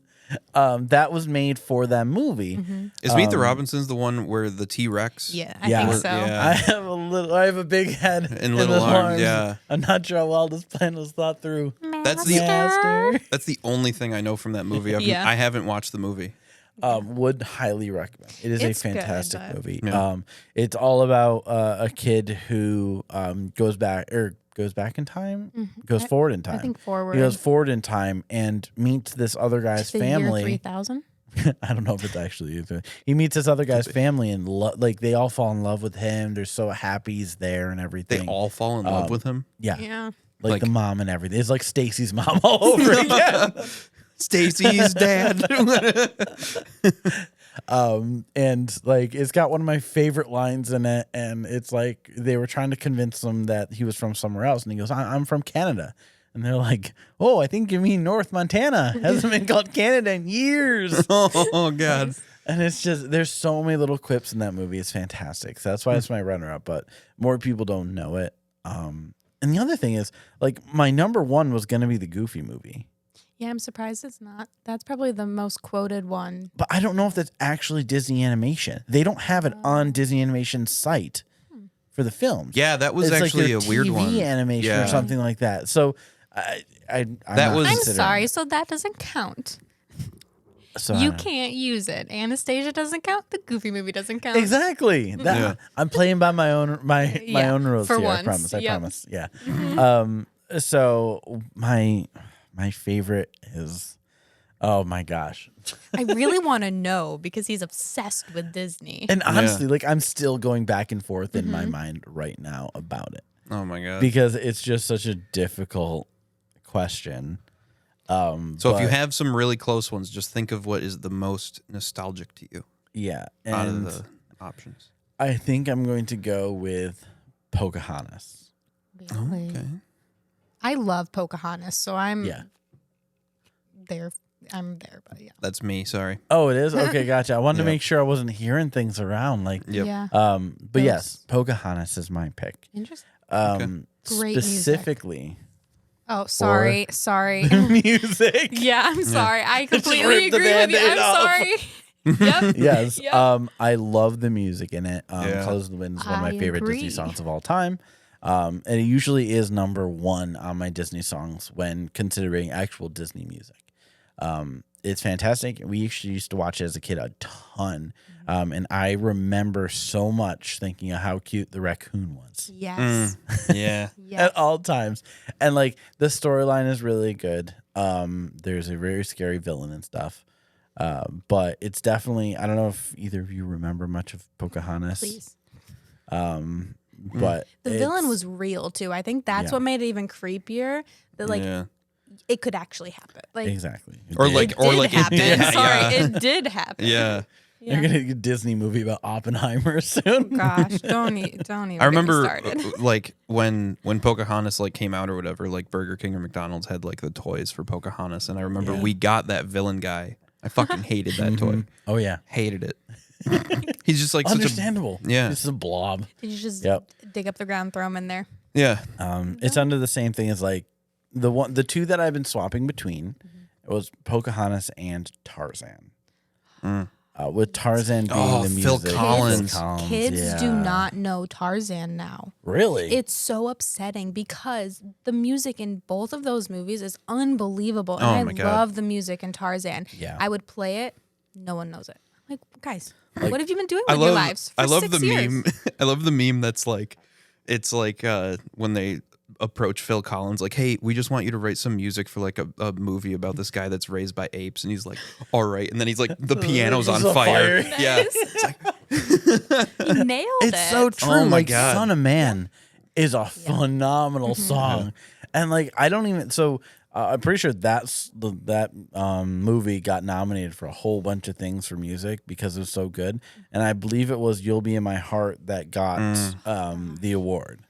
That was made for that movie. Is Meet the Robinsons the one where the T-Rex? Yeah, I Yeah. think so. Yeah. I have a big head And little arms, yeah. I'm not sure how well this plan was thought through. That's the Master. That's the only thing I know from that movie. Yeah. I haven't watched the movie. Would highly recommend. It is It's a good, fantastic but- movie. Yeah. It's all about a kid who goes back in time, goes forward in time. I think forward. He goes forward in time and meets this other guy's the Year family. 3000. I don't know if it's actually. He meets this other guy's family and like they all fall in love with him. They're so happy he's there and everything. They all fall in love with him. yeah, Yeah. like the mom and everything. It's like Stacy's mom all over again. Stacy's dad. And like it's got one of my favorite lines in it, and it's like they were trying to convince him that he was from somewhere else, and he goes, I'm from Canada. And they're like, oh, I think you mean North Montana. Hasn't been called Canada in years. Oh God. And it's just, there's so many little quips in that movie. It's fantastic. So that's why it's my runner up, but more people don't know it. And the other thing is, like, my number one was going to be the Goofy movie. Yeah, I'm surprised it's not. That's probably the most quoted one. But I don't know if that's actually Disney Animation. They don't have it on Disney Animation's site for the film. Yeah, that was It's actually like a their weird TV one. animation Yeah. or something like that. So I'm That not was- I'm considering sorry, it. so that doesn't count. So You can't use it. Anastasia doesn't count. The Goofy movie doesn't count. Exactly. Yeah. I'm playing by my own Yeah, own rules for here. once. I promise. I Yep. promise. Yeah. So my favorite is, oh my gosh. I really want to know because he's obsessed with Disney. And honestly, like I'm still going back and forth in my mind right now about it Oh my God. because it's just such a difficult question. So if you but- have some really close ones, just think of what is the most nostalgic to you yeah, out of and the options. I think I'm going to go with Pocahontas. Really? Okay. I love Pocahontas, so I'm Yeah. there. I'm there, but yeah. That's me. Sorry. Oh, it is? Okay, gotcha. I wanted to Yeah. make sure I wasn't hearing things around. Like, Yep. Yeah. but Those- yes, Pocahontas is my pick. Interesting. Okay. Great music. Specifically, Oh, sorry. Sorry. music. Yeah, I'm sorry. I completely ripped the agree with you. Band-Aid I'm off. sorry. Yep. Yes. Yep. I love the music in it. Yeah. Colors of the Wind is one of my I favorite Disney agree. songs of all time. And it usually is number one on my Disney songs when considering actual Disney music. It's fantastic. We actually used to watch it as a kid a ton. And I remember so much thinking of how cute the raccoon was Yes. Yeah. Yes. at all times. And like the storyline is really good. There's a very scary villain and stuff. But it's definitely, I don't know if either of you remember much of Pocahontas. Please. But The villain was real too. I think that's what made it even creepier. That like it could actually happen. Like exactly. Or It like, did. or like, happen. yeah, Sorry, yeah. it did happen. Yeah. You're gonna get a Disney movie about Oppenheimer soon. Gosh, don't even. I remember get me started. like when Pocahontas like came out or whatever, like Burger King or McDonald's had like the toys for Pocahontas, and I remember we got that villain guy. I fucking hated that toy. Oh yeah, Hated it. He's just like understandable. Such a, yeah. It's a blob. Did you just Yep. dig up the ground, throw him in there? Yeah. It's under the same thing as like the two that I've been swapping between. It was Pocahontas and Tarzan. With Tarzan being the music, Phil Collins. Kids do yeah. not know Tarzan now. Really. It's so upsetting because the music in both of those movies is unbelievable. And Oh my I God. love the music in Tarzan. Yeah. I would play it. No one knows it. I'm like, guys, what have you been doing with I love your lives for I love 6 the years? meme. I love the meme that's like it's like when they approach Phil Collins like, hey, we just want you to write some music for like a movie about this guy that's raised by apes, and he's like, all right, and then he's like, the piano's on It's on fire. fire. Yeah. It's like, You nailed it. It's so true. Oh my like God. Son of Man is a phenomenal song, and like I don't even. So I'm pretty sure that movie got nominated for a whole bunch of things for music because it was so good, and I believe it was "You'll Be in My Heart" that got the award.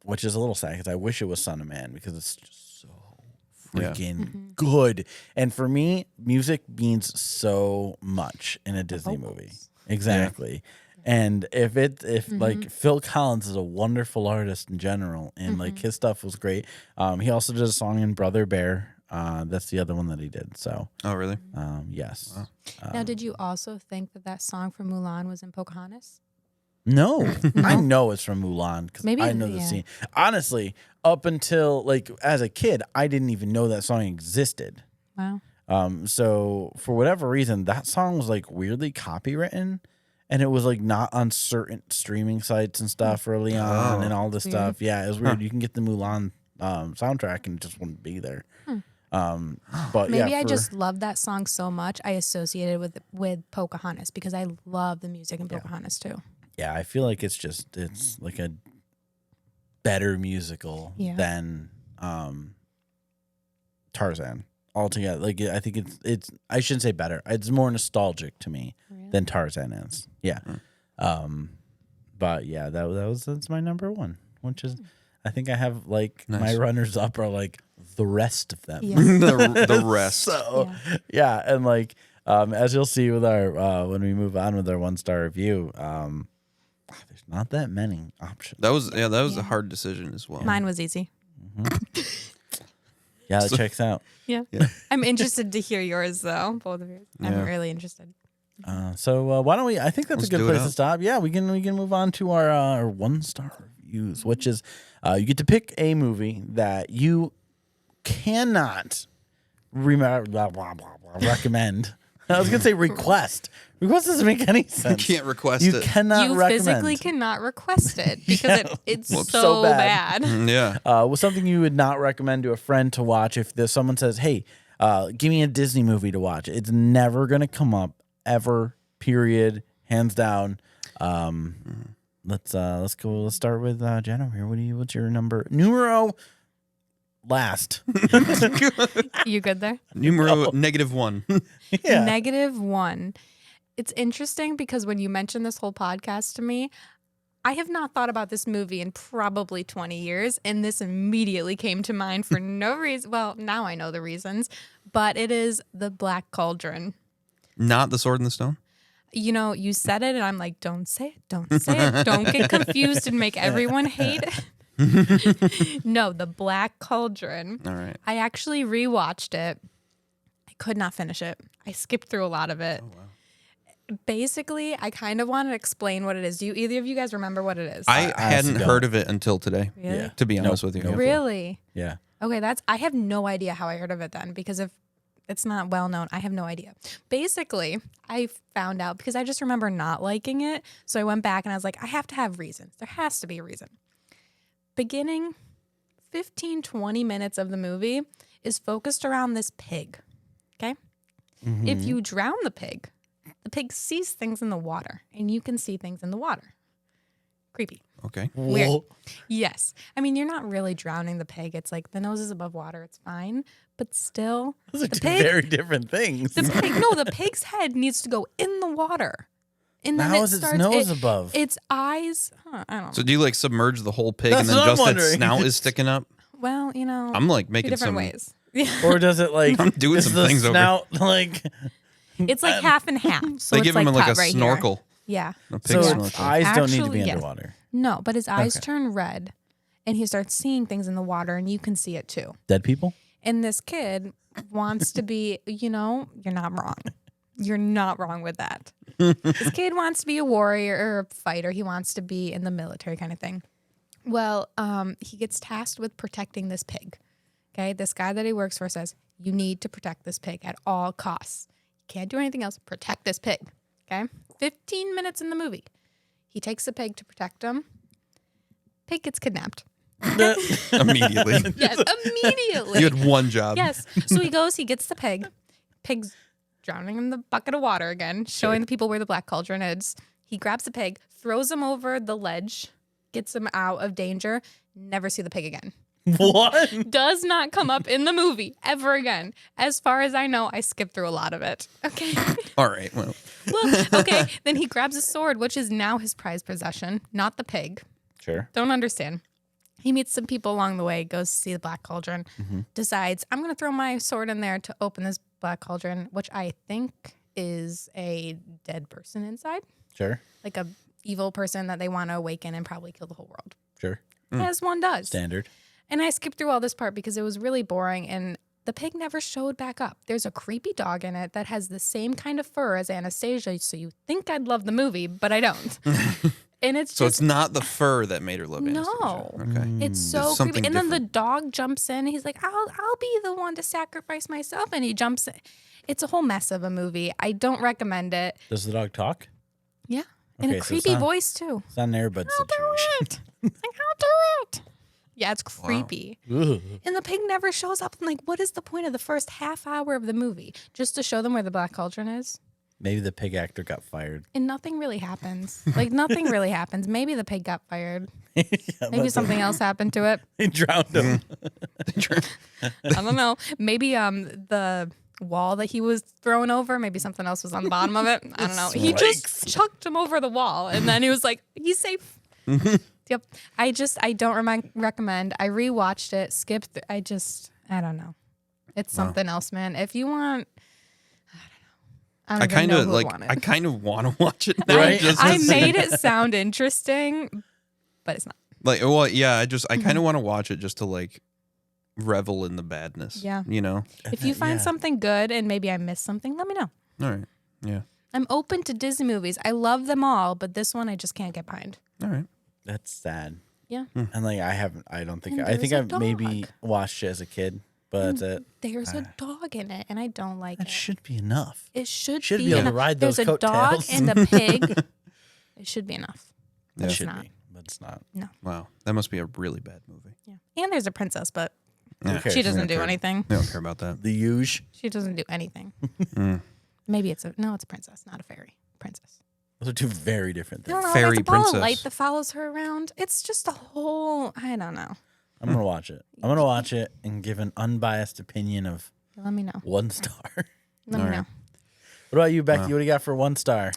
Which is a little sad because I wish it was Son of Man because it's just so freaking good. And for me, music means so much in a Disney movie. Exactly. And if like Phil Collins is a wonderful artist in general, and like his stuff was great. He also did a song in Brother Bear. That's the other one that he did. So, oh really? yes. Wow. Now, did you also think that song from Mulan was in Pocahontas? No, I know it's from Mulan because Maybe, I know the scene. Honestly, up until like as a kid, I didn't even know that song existed. Wow. So for whatever reason, that song was like weirdly copywritten, and it was like not on certain streaming sites and stuff early on, and all this stuff. Yeah, it was weird. You can get the Mulan soundtrack, and it just wouldn't be there. But Maybe yeah, I just love that song so much I associated with Pocahontas because I love the music in Pocahontas too. yeah, I feel like it's like a better musical than Tarzan altogether. Like I think it's I shouldn't say better. It's more nostalgic to me than Tarzan is. Yeah. But yeah, that's my number one, which is I think I have like my runners up are like the rest of them. Yeah. the rest. So yeah, and like as you'll see with our when we move on with our 1-star review, there's not that many options. That was a hard decision as well. Mine was easy. Yeah, that checks out. Yeah. I'm interested to hear yours though, both of yours. I'm really interested. So why don't we? I think that's Let's a good do it place to up. stop. Yeah, we can move on to our 1-star reviews, which is you get to pick a movie that you cannot recommend. I was gonna say request. Request doesn't make any You sense. can't request You it. cannot You recommend. physically cannot request it because Yeah. it's Well, so, so bad. bad. Yeah. Was something you would not recommend to a friend to watch if there's someone says, "Hey, give me a Disney movie to watch." It's never gonna come up ever. Period. Hands down. Let's go. Let's start with Jenn over here. What's your numero last? You good there? Numero -1. Yeah. -1. It's interesting because when you mentioned this whole podcast to me, I have not thought about this movie in probably 20 years, and this immediately came to mind for no reason. Well, now I know the reasons, but it is The Black Cauldron. Not The Sword in the Stone? You know, you said it, and I'm like, don't say it, don't say it. Don't get confused and make everyone hate it. No, The Black Cauldron. All right. I actually rewatched it. I could not finish it. I skipped through a lot of it. Oh, wow. Basically, I kind of want to explain what it is. Do either of you guys remember what it is? I hadn't don't. heard of it until today, Really? Yeah. to be honest with you. Nope. Really? Yeah. Okay, I have no idea how I heard of it then because if It's not well known. I have no idea. Basically, I found out because I just remember not liking it. So I went back and I was like, I have to have reasons. There has to be a reason. Beginning 15, 20 minutes of the movie is focused around this pig. Okay? Mm-hmm. If you drown the pig sees things in the water and you can see things in the water. Creepy. Okay. Weird. Yes. I mean, you're not really drowning the pig. It's like the nose is above water. It's fine. But still, Those are two very different things. The pig's head needs to go in the water. And then How is its nose above? Its eyes, I don't know. So do you like submerge the whole pig That's and then what I'm just its wondering. snout is sticking up? Well, I'm like two making different some ways. Or does it like I'm doing is some the things over. snout like It's like half and half. So They it's give him like like a cut right snorkel. Here. Yeah. A pig so snorkel. its eyes don't need to be Actually, yes. underwater. No, but his eyes Okay. turn red and he starts seeing things in the water and you can see it too. Dead people? And this kid wants to be, you're not wrong. You're not wrong with that. This kid wants to be a warrior or a fighter. He wants to be in the military kind of thing. Well, he gets tasked with protecting this pig. Okay, this guy that he works for says, you need to protect this pig at all costs. You can't do anything else. Protect this pig. Okay, 15 minutes in the movie. He takes the pig to protect him. Pig gets kidnapped. Immediately. Yes, immediately. You had one job. Yes. So he goes, he gets the pig. Pig's drowning in the bucket of water again, showing the people where the black cauldron is. He grabs the pig, throws him over the ledge, gets him out of danger. Never see the pig again. What? Does not come up in the movie ever again. As far as I know, I skipped through a lot of it. Okay. All right. Well, Okay. Then he grabs a sword, which is now his prized possession, not the pig. Sure. Don't understand. He meets some people along the way, goes to see the black cauldron, decides, I'm going to throw my sword in there to open this black cauldron, which I think is a dead person inside. Sure. Like a evil person that they want to awaken and probably kill the whole world. Sure. As one does. Standard. And I skipped through all this part because it was really boring and the pig never showed back up. There's a creepy dog in it that has the same kind of fur as Anastasia, so you think I'd love the movie, but I don't. And it's so just it's not the fur that made her love No. Anastasia. Okay. it's so something creepy. And then the different. dog jumps in and he's like, I'll be the one to sacrifice myself. And he jumps in. It's a whole mess of a movie. I don't recommend it. Does the dog talk? Yeah. In Okay, a so it's creepy not- voice too. It's not an Airbud I'll do situation. it. Like, I'll do it. Yeah, it's creepy. Ugh. And the pig never shows up. I'm like, what is the point of the first half hour of the movie? Just to show them where the black cauldron is? Maybe the pig actor got fired. And nothing really happens. Like, nothing really happens. Maybe the pig got fired. Yeah, Maybe but something else happened to it. They drowned him. I don't know. Maybe the wall that he was thrown over, maybe something else was on the bottom of it. I don't know. He just chucked him over the wall, and then he was like, he's safe. Yep. I don't recommend. I rewatched it, skipped. I don't know. It's something else, man. If you want, I don't kind know of who like. want it. I kind of want to watch it. Now, Right? just I to see. made it sound interesting, but it's not. Like, well, yeah. I kind of want to watch it just to like revel in the badness. Yeah. You know. If you find Yeah. something good and maybe I missed something, let me know. All right. Yeah. I'm open to Disney movies. I love them all, but this one I just can't get behind. All right. That's sad. Yeah. And like I don't think And I think there's a I've maybe dog. watched it as a kid, but that's it. There's a dog in it, and I don't like That it. should be enough. It should Should be be able to enough. ride There's those a dog coattails. and a pig. It should be enough. Yeah. It's Should not. be, but it's not. Wow. That must be a really bad movie. Yeah. And there's a princess, but Yeah. cares? she doesn't I do don't care. anything. I don't care about that. The huge. She doesn't do anything. Maybe it's a princess, not a fairy. Princess. Those are two very different I things. don't know. Fairy There's a ball princess. of light that follows her around. It's just a whole. I don't know. I'm gonna watch it. I'm gonna watch it and give an unbiased opinion of Let me know. 1 star. Let me All know. right. What about you, Becky? What do you got for 1 star?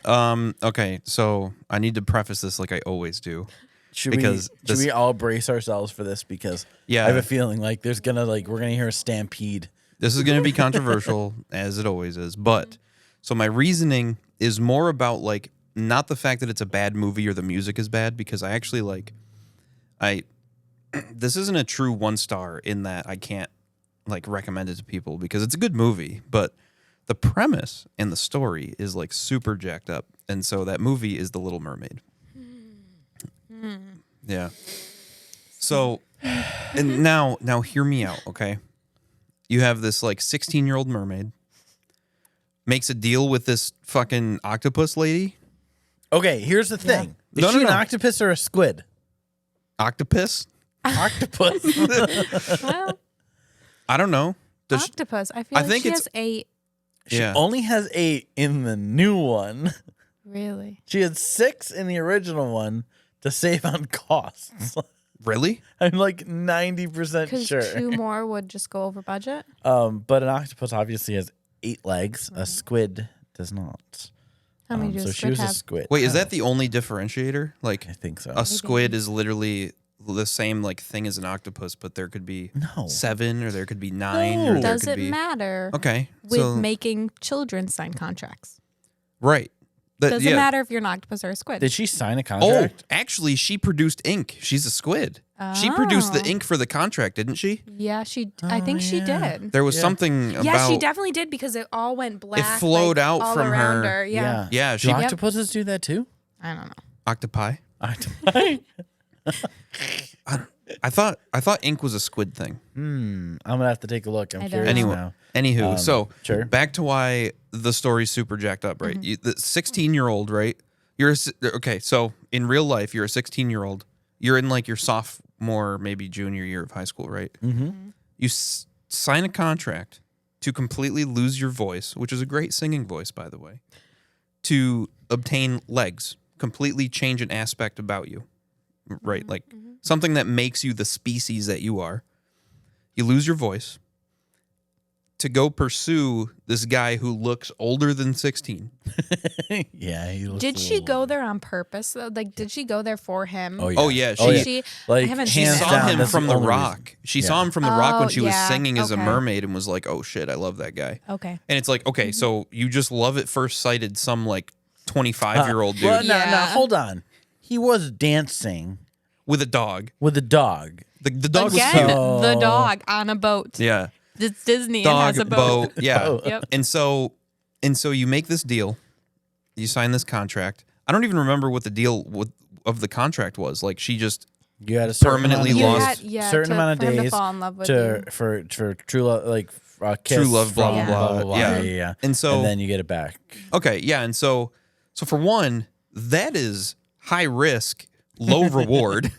Okay. So I need to preface this like I always do. Should Because we should this- we all brace ourselves for this? Because Yeah. I have a feeling like we're gonna hear a stampede. This is going to be controversial as it always is. But so my reasoning is more about like not the fact that it's a bad movie or the music is bad, because I actually this isn't a true 1 star in that I can't like recommend it to people because it's a good movie, but the premise and the story is like super jacked up. And so that movie is The Little Mermaid. Yeah. So, and now hear me out, okay? You have this like 16-year-old mermaid makes a deal with this fucking octopus lady. Okay, here's the thing. Is No, she no, an no. octopus or a squid? Octopus? Octopus. Well, I don't know. Does octopus. I feel I like think she it's- has 8. She Yeah. only has 8 in the new one. Really? She had 6 in the original one to save on costs. really? I'm like 90% Because sure. 2 more would just go over budget. But an octopus obviously has 8 legs. A squid does not. How many do So a she squid was a have? squid. Wait, is that the only differentiator? Like I think so. a squid is literally the same like thing as an octopus, but there could be No. 7 or there could be 9 No. or there Does could it be matter Okay. with so, making children sign contracts? right. Doesn't matter if you're an octopus or a squid. Did she sign a Oh, contract? actually she produced ink. She's a squid. She produced the ink for the contract, didn't she? Yeah, I think she yeah. did. There was something about Yeah, she definitely did because it all went black. flowed like, out all from around her. Yeah. Yeah, Do she octopuses do that too? I don't know. octopi. Octopi? I thought ink was a squid thing. I'm gonna have to take a look. I'm I don't curious Anyway, now. anywho, so sure. back to why the story's super jacked up, right? The 16-year-old, right? Okay. So in real life, you're a 16-year-old. You're in like your sophomore, maybe junior year of high school, right? Mm-hmm. You sign a contract to completely lose your voice, which is a great singing voice, by the way, to obtain legs, completely change an aspect about you, right? Like something that makes you the species that you are. You lose your voice to go pursue this guy who looks older than 16. Yeah, he looks Did a she little- go there on purpose though? Like, did she go there for him? Oh yeah. Oh, yeah, Oh, yeah. She, Like, I haven't She seen hands it. saw down, him that's from the The only Rock. reason. She Yeah. saw him from The Rock when Oh, she was yeah. singing as a Okay. mermaid and was like, oh shit, I love that guy. Okay. And it's like, okay, so you just love at first sighted some like 25-year-old dude Well, now Yeah. hold on. He was dancing with a dog. with a dog. The dog Again, was cute. the dog on a boat. Yeah. It's Disney and Dog, has a boat. Yeah. Oh. Yep. And so you make this deal. You sign this contract. I don't even remember what the deal of the contract was. Like she just You had a certain Permanently amount of lost- days, Yeah, certain amount for of him to days fall in love with you. for true love, like kiss True love, blah, from blah, blah. Yeah, Yeah. yeah, yeah. And so- then you get it back. okay, yeah. And so for one, that is high risk, low reward.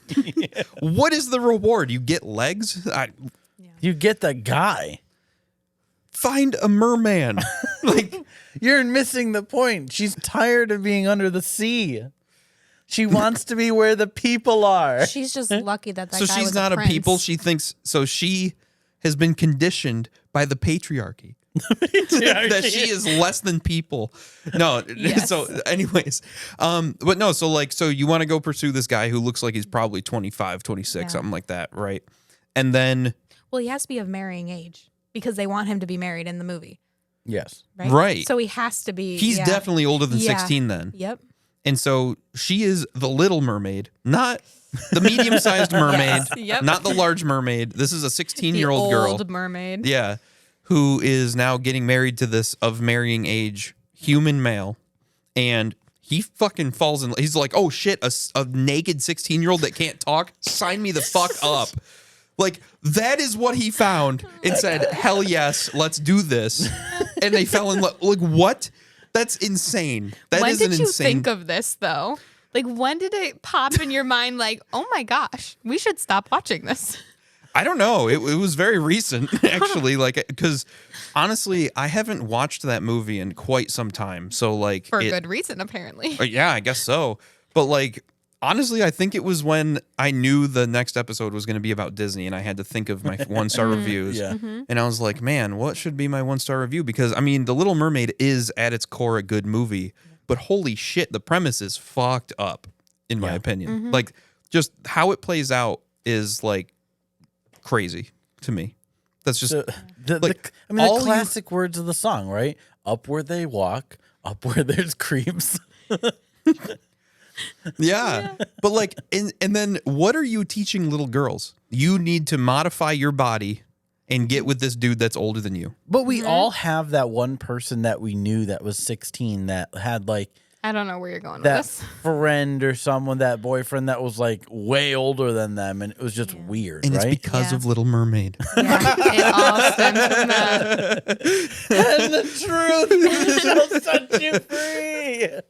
What is the reward? You get legs? You get the guy. Find a merman. Like You're missing the point. She's tired of being under the sea. She wants to be where the people are. She's just lucky that so guy she's was not a prince. people. She thinks so. She has been conditioned by the patriarchy. That she is less than people. No, Yes. so anyways, but no, so you want to go pursue this guy who looks like he's probably 25, 26, Yeah. something like that, right? And then Well, he has to be of marrying age because they want him to be married in the movie, Yes. right? Right. So he has to be. he's yeah. definitely older than Yeah. 16 then. Yep. And so she is the little mermaid, not the medium-sized mermaid, Yep. not the large mermaid. This is a The 16-year-old girl. old mermaid. Yeah, who is now getting married to this of marrying age human male, and he fucking falls in. He's like, "Oh shit, a naked 16-year-old that can't talk. Sign me the fuck up." Like that is what he found and said, "Hell yes, let's do this." And they fell in love. Like what? That's insane. That When is did an you insane. think of this though? Like when did it pop in your mind? Like, oh my gosh, we should stop watching this. I don't know. It was very recent, actually. Like, because honestly, I haven't watched that movie in quite some time. So, like, For good reason, apparently. Yeah, I guess so. But like, honestly, I think it was when I knew the next episode was going to be about Disney, and I had to think of my 1-star reviews. Yeah. And I was like, man, what should be my 1-star review? Because I mean, The Little Mermaid is at its core a good movie, but holy shit, the premise is fucked up, in my opinion. Like, just how it plays out is like crazy to me. That's just The classic words of the song, right? Up where they walk, up where there's creeps. yeah. But like, and then what are you teaching little girls? You need to modify your body and get with this dude that's older than you. But we all have that one person that we knew that was 16 that had like I don't know where you're going with that this. friend or someone, that boyfriend that was like way older than them, and it was just weird, And right? it's because of Little Mermaid. Yeah, it all stems from that. And the truth shall set you free.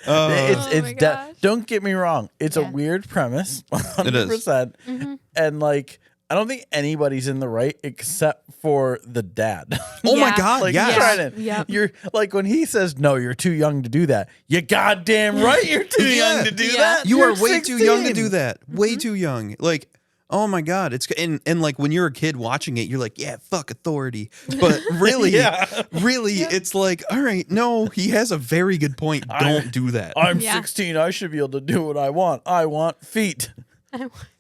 Oh my gosh. Don't get me wrong. It's a Yeah. weird premise, 100%. Mm-hmm. And like, I don't think anybody's in the right except for the dad. Oh my Yeah. God, Like, yes. Trident, Yep. you're like, when he says, no, you're too young to do that. You goddamn right you're too young to do Yeah. that. You You're are way too young to 16. do that. Way Mm-hmm. too young. Like, oh my God. It's and like when you're a kid watching it, you're like, yeah, fuck authority. But really, it's like, all right, no, he has a very good point. Don't do that. I'm Yeah. 16. I should be able to do what I want. I want feet.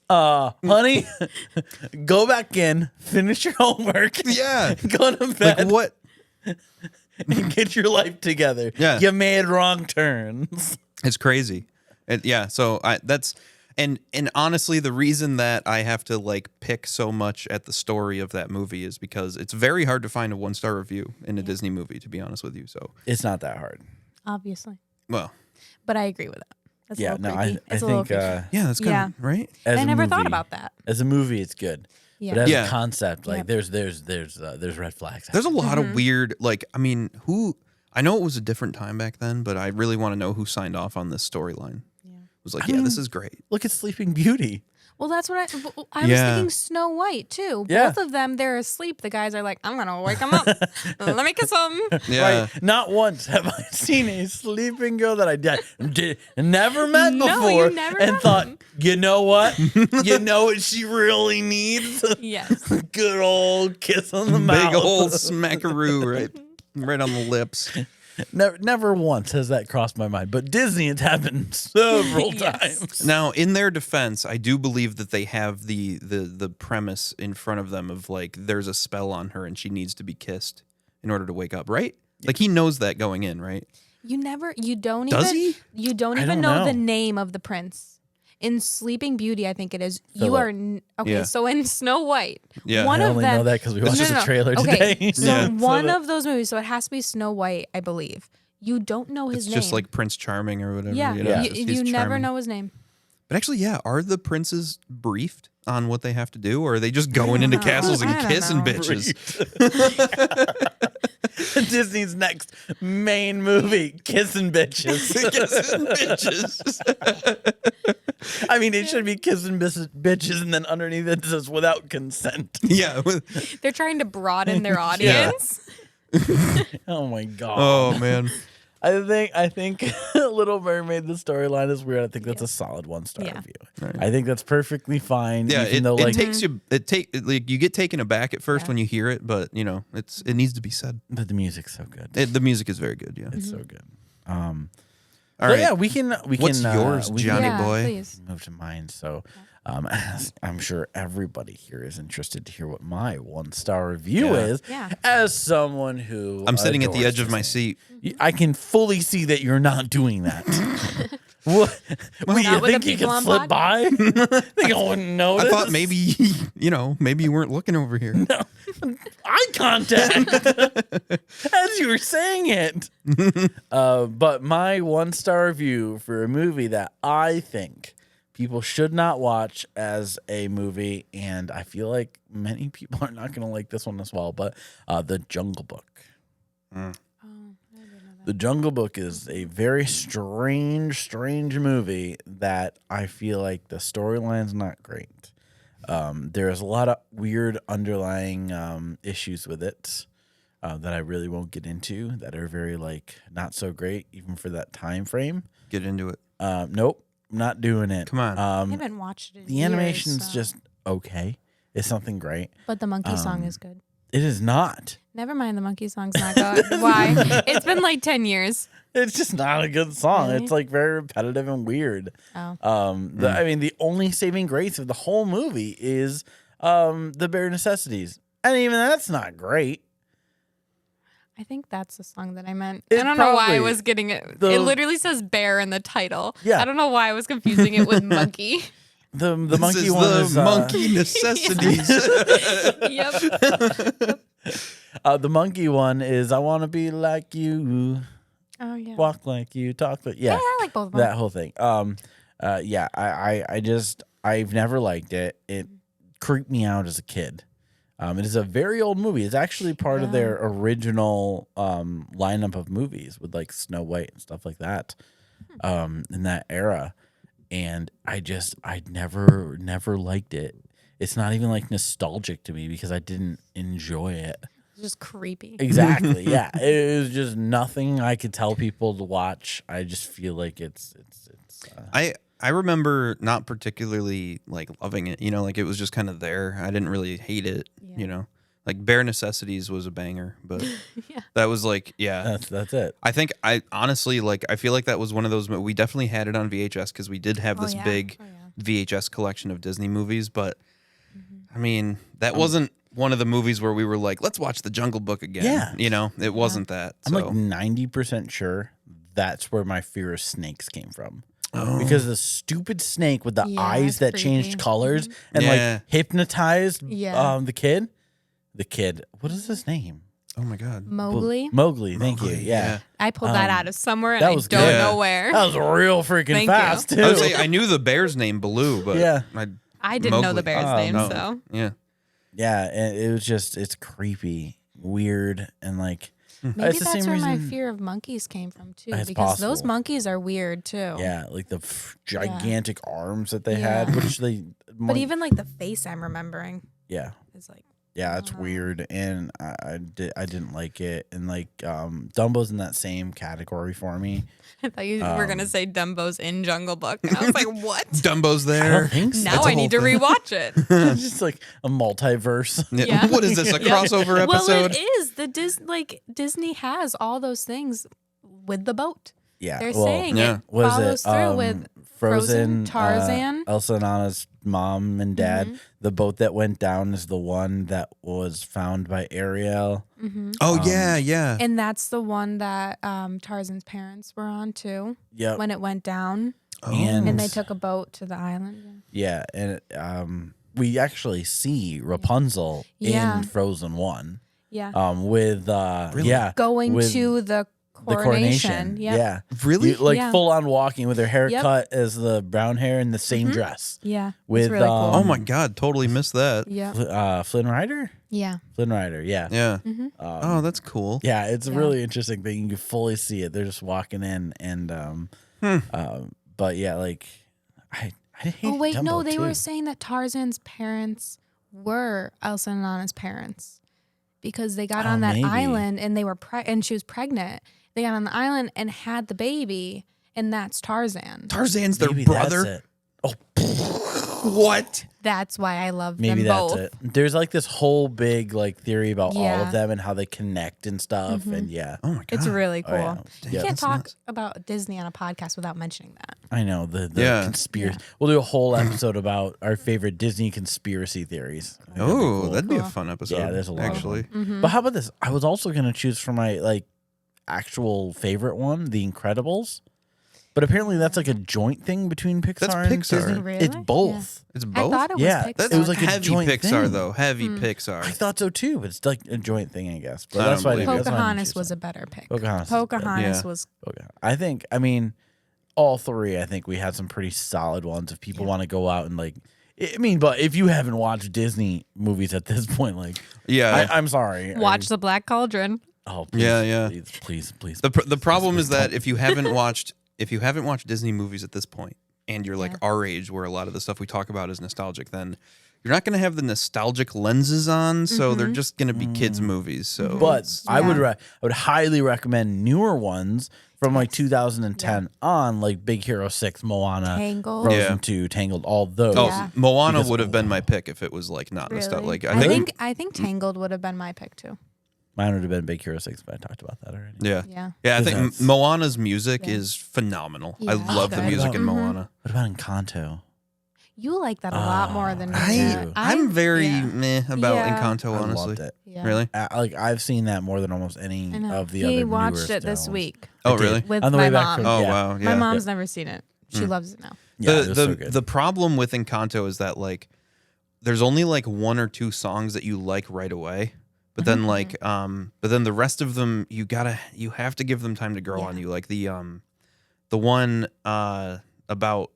Honey, go back in, finish your homework. Yeah. Go to bed. Like what? And get your life together. Yeah. You made wrong turns. It's crazy. Yeah, so that's and honestly the reason that I have to like pick so much at the story of that movie is because it's very hard to find a 1-star review in a Disney movie, to be honest with you. So It's not that hard. Obviously. well, But I agree with that. That's Yeah, a little no, creepy. I It's a little think creepy. yeah, that's kind of right. as I a never thought movie- about that. As a movie, it's good. Yeah. But as Yeah. a concept, like Yep. there's red flags. There's a lot Mm-hmm. of weird, like, I mean, I know it was a different time back then, but I really want to know who signed off on this storyline. It was like, I mean, this is great. Look at Sleeping Beauty. Well, that's what I was Yeah. thinking. Snow White too. Yeah. Both of them, they're asleep. The guys are like, "I'm gonna wake them up. Let me kiss them." Yeah. Right? Not once have I seen a sleeping girl that I never met No, before you never and met thought, them. you know what? You know what she really needs? Yes. Good old kiss on the mouth. Big old smackaroo right on the lips. Never once has that crossed my mind, but Disney, it's happened several Yes. times. Now, in their defense, I do believe that they have the premise in front of them of like there's a spell on her and she needs to be kissed in order to wake up, right? Like he knows that going in, right? You don't Does even, he? you don't I even don't know the know. name of the prince. In Sleeping Beauty, I think it is. You Philip. are okay. Yeah. So in Snow White, Yeah. one I of only them. know that because we watched the trailer Okay, today. so Yeah. one of those movies. So it has to be Snow White, I believe. You don't know his It's name. just like Prince Charming or whatever. yeah, You, know, Yeah. it's just- you he's never charming. know his name. But actually, yeah, are the princes briefed on what they have to do, or are they just going into know. castles and I don't kissing know. bitches? Disney's next main movie, Kissing Bitches. Kissing bitches. I mean, it should be Kissing Bitches, and then underneath it says without consent. Yeah. They're trying to broaden their audience. Oh my god. Oh man. I think Little Mermaid, the storyline is weird. I think that's a solid 1-star Yeah. review. Right. I think that's perfectly fine. Yeah, even though like takes you. Like you get taken aback at first Yeah. when you hear it, but you know it needs to be said. but the music's so good. The music is very good. Yeah. It's so good. All But right. yeah, we can. What's yours, we Johnny can Yeah, boy? please. move to mine. So, as I'm sure everybody here is interested to hear what my 1-star review Yeah. is. Yeah. As someone who I'm sitting at the adores edge of my Disney. seat. I can fully see that you're not doing that. What? Not You with think the you people can on slip pod? by? Think I wouldn't I notice? thought maybe maybe you weren't looking over here. eye contact as you were saying it. But my 1-star review for a movie that I think people should not watch as a movie, and I feel like many people are not going to like this one as well, but The Jungle Book. The Jungle Book is a very strange movie that I feel like the storyline's not great. There's a lot of weird underlying issues with it that I really won't get into that are very like not so great even for that time frame. Get into it. Nope, not doing it. Come on. I haven't watched it in The years, animation's so- just okay. It's something great. But the monkey song is good. It is not. Never mind, the monkey song's not good. Why? It's been like 10 years. It's just not a good song. Really? It's like very repetitive and weird. Oh. I mean, the only saving grace of the whole movie is the bare necessities, and even that's not great. I think that's the song that I meant. It I don't know why I probably- was getting it. the- It literally says bear in the title. Yeah. I don't know why I was confusing it with monkey. The This monkey is one the is monkey necessities. Yep. the monkey one is I want to be like you. Oh yeah. Walk like you, talk like Yeah, I like both of them. that whole thing. I've never liked it. It creeped me out as a kid. It is a very old movie. It's actually part of their original lineup of movies with like Snow White and stuff like that in that era. And I never liked it. It's not even like nostalgic to me because I didn't enjoy it. It's just creepy. Exactly. Yeah. It was just nothing I could tell people to watch. I just feel like it's I remember not particularly like loving it, like it was just kind of there. I didn't really hate it, like Bare Necessities was a banger, but that was like, that's it. I think I honestly I feel like that was one of those, we definitely had it on VHS because we did have this big VHS collection of Disney movies, but I mean, that wasn't one of the movies where we were like, let's watch The Jungle Book again. Yeah. It wasn't that. I'm so. like 90% sure that's where my fear of snakes came from. Because the stupid snake with the eyes that changed colors and like hypnotized the kid. The kid. What is his name? Oh my God. Mowgli. Thank you. Yeah. I pulled that out of somewhere and that I was don't good. know where. That was real freaking fast too. I would say I knew the bear's name, Baloo, but I didn't know the bear's name, so. Yeah. Yeah, and it was just, it's creepy, weird, and like... Maybe it's the that's same where my reason- fear of monkeys came from, too. That's Because those possible. monkeys are weird, too. Yeah, like the gigantic arms that they had, which they... But even like the face I'm remembering is like... Yeah, it's weird, and I didn't like it, and like Dumbo's in that same category for me. I thought you were going to say Dumbo's in Jungle Book. And I was like, what? Dumbo's I there. don't think so. Now I need to rewatch it. It's just like a multiverse. Yeah. What is this, a crossover Well, episode? it is. Disney has all those things with the boat. Yeah, They're saying it was follows through with Frozen, Tarzan. Elsa and Anna's mom and dad. The boat that went down is the one that was found by Ariel. Oh, yeah. And that's the one that Tarzan's parents were on, too. Yep. When it went down. Oh. And they took a boat to the island. Yeah, and we actually see Rapunzel in Frozen 1. Yeah. With Going with to the coronation. Yeah. Really? Full on walking with her hair cut as the brown hair and the same dress. Yeah. With it's really cool. Oh my God, totally missed that. Yeah. Flynn Rider? Yeah. Flynn Rider, yeah. Yeah. Oh, that's cool. Yeah, it's a really interesting thing. You can fully see it. They're just walking in and but yeah, like I hate Oh wait, Dumbo no, they too. were saying that Tarzan's parents were Elsa and Anna's parents because they got on that maybe. island and they were and she was pregnant. They got on the island and had the baby, and that's Tarzan. Tarzan's their Maybe brother. that's it. Oh, What? That's why I love maybe them that's both. it. There's like this whole big like theory about all Yeah. of them and how they connect and stuff. And Oh my God. It's really cool. yeah. You Yeah, can't that's talk nuts. about Disney on a podcast without mentioning that. I know the Yeah. conspiracy. We'll do a whole episode about our favorite Disney conspiracy theories. I think that'd be Oh, cool. that'd be a Cool. fun episode. Yeah, there's a lot of actually. But how about this? I was also gonna choose for my like actual favorite one, The Incredibles. But apparently that's like a joint thing between Pixar That's and Pixar. Disney. Really? It's both. It's I both. thought it was Yeah, Pixar. That's it was like a heavy joint Pixar thing. though. Heavy Pixar. I thought so too, but it's like a joint thing, I guess. But I that's don't why believe it. that's why I didn't Pocahontas choose was that. a better pick. Pocahontas. Yeah. was I mean, all three. I think we had some pretty solid ones. If people want to go out and like, I mean, but if you haven't watched Disney movies at this point, like, Yeah. I'm sorry. Watch The Black Cauldron. Oh, please, Yeah. please. The problem is that if you haven't watched Disney movies at this point and you're like our age where a lot of the stuff we talk about is nostalgic, then you're not going to have the nostalgic lenses on, so they're just going to be kids movies. So But it's- I would highly recommend newer ones from like 2010 on, like Big Hero 6, Moana, Tangled. Frozen Yeah. 2, Tangled, all those. Oh, Yeah. Moana Because- would have been my pick if it was like not nostalgic. Like I I think Tangled would have been my pick too. Mine would have been Big Hero 6, but I talked about that already. Yeah. Yeah. Yeah, I Because think that's- Moana's music is phenomenal. I Yeah. love the Good. music in Mhm. Moana. What about Encanto? You like that a lot more than me. I'm very yeah. meh about Yeah. Encanto, I honestly. loved it. Yeah. Really? Like I've seen that more than almost any I know. of the he other watched newer it this ones. week Oh, I did. really? with On the my way back mom. from- Oh, yeah. wow. Yeah. My mom's never seen it. She loves it now. Yeah, it the was so good. the problem with Encanto is that like there's only like one or two songs that you like right away. But then but then the rest of them you have to give them time to grow on you. Like the one about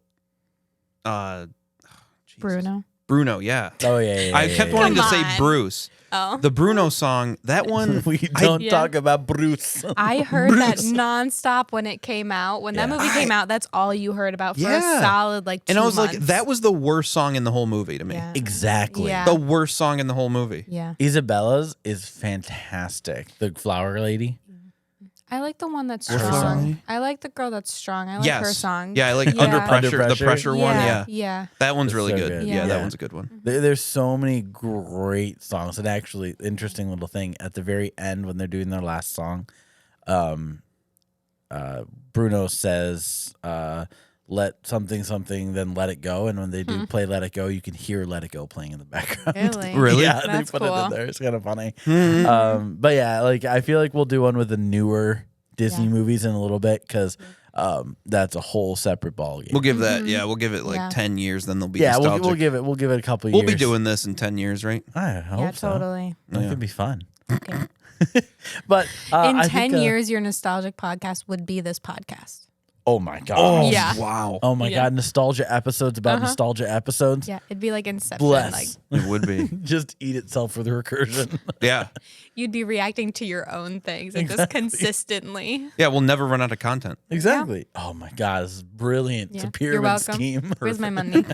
Jesus. Bruno, yeah. Oh yeah. I kept wanting to Come say on. Bruce. Oh. The Bruno song, that one. We don't Yeah. talk about Bruce. I heard that nonstop when it came out. When that movie came out, that's all you heard about for a solid 2 and I was months. like, that was the worst song in the whole movie to me. Yeah. Exactly. Yeah. The worst song in the whole movie. Yeah. Isabella's is fantastic. The flower lady. I like the one that's Her strong. song? I like the girl that's strong. I like her song. Yeah, I like Yeah. Under Pressure, Under the pressure one. Yeah. Yeah. That one's It's really so good. good. Yeah, Yeah. that one's a good one. There's so many great songs. And actually, interesting little thing at the very end when they're doing their last song, Bruno says, "Let something, then let it go." And when they do play "Let It Go," you can hear "Let It Go" playing in the background. Really? Really? Yeah, That's they put it cool. in there. It's kind of funny. Mhm. But yeah, like I feel like we'll do one with the newer Disney Yeah. movies in a little bit because that's a whole separate ball game. We'll give that. Yeah, we'll give it like Yeah. 10 years. Then they'll be yeah, nostalgic. we'll give it a couple We'll years. be doing this in 10 years, right? I hope Yeah, so. totally. That Yeah. could be fun. Okay. But In I 10 think, years, your nostalgic podcast would be this podcast. oh my god. Oh, Yeah. wow. Oh my Yeah. god, nostalgia episodes about Uh-huh. nostalgia episodes. Yeah, it'd be like Inception. Bless. Like It would be. Just eat itself with recursion. Yeah. you'd be reacting to your own things and just consistently. Yeah, we'll never run out of content. Exactly. Oh my god, this is brilliant. It's Yeah. a pyramid You're welcome. scheme. Where's my money?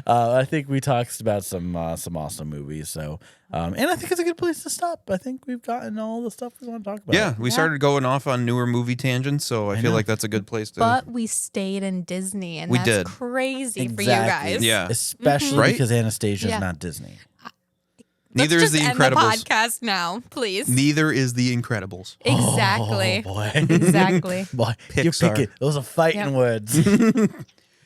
I think we talked about some awesome movies. So, and I think it's a good place to stop. I think we've gotten all the stuff we want to talk about. Yeah, we started going off on newer movie tangents, so I feel know. like that's a good place to. But we stayed in Disney, and We that's did. crazy for you Exactly. guys. Yeah. Especially Right? because Anastasia's Yeah. not Disney. Neither Let's is just The end the Incredibles. podcast now, please. Neither is The Incredibles. Exactly. Oh boy. Exactly. Boy, you Pixar. pick it. Those are fighting Yep. words.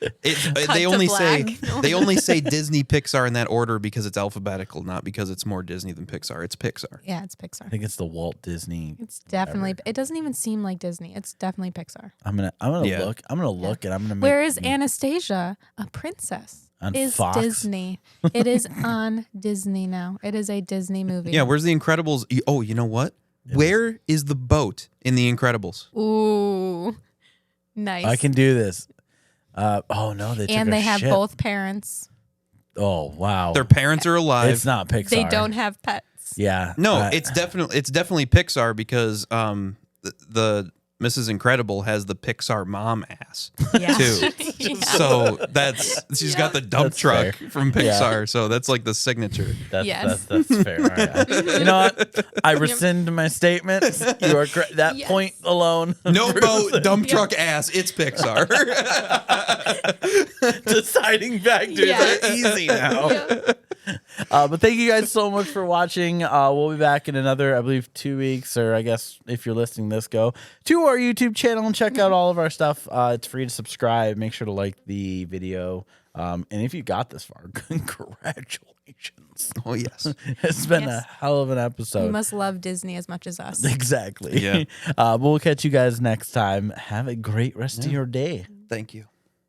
Cut They to only say black. they only say Disney Pixar in that order because it's alphabetical, not because it's more Disney than Pixar. It's Pixar. Yeah, it's I Pixar. think it's the Walt Disney. It's definitely. It doesn't even seem like Disney. It's definitely Pixar. I'm gonna Yeah. look. I'm gonna look and I'm gonna make Where is Anastasia, a princess? On is Fox? Disney. It is on Disney now. It is a Disney movie. Yeah, where's The Incredibles? Oh, you know what? Where is the boat in The Incredibles? Ooh, nice. I can do this. Oh no, they took and a they have ship. both parents. Oh wow, Their parents are alive. it's not Pixar. They don't have pets. Yeah, No, it's definitely Pixar because the Mrs. Incredible has the Pixar mom ass Yeah. too. Yeah. So she's got the dump That's truck fair. from Yeah. Pixar. So that's like the signature. That's, Yes. that's fair. All right. You know what? I rescind my statement. You are correct. That Yes. point alone. No proves boat, dump truck ass. It's Pixar. Deciding factors Yeah. are easy now. Yeah. But thank you guys so much for watching. We'll be back in another, I believe, 2 weeks, or I guess if you're listening this, go to our YouTube channel and check out all of our stuff. It's free to subscribe. Make sure to like the video. And if you got this far, congratulations. Oh yes. It's been a Yes. hell of an episode. You must love Disney as much as us. Exactly. Yeah. We'll catch you guys next time. Have a great rest of your day. Thank you.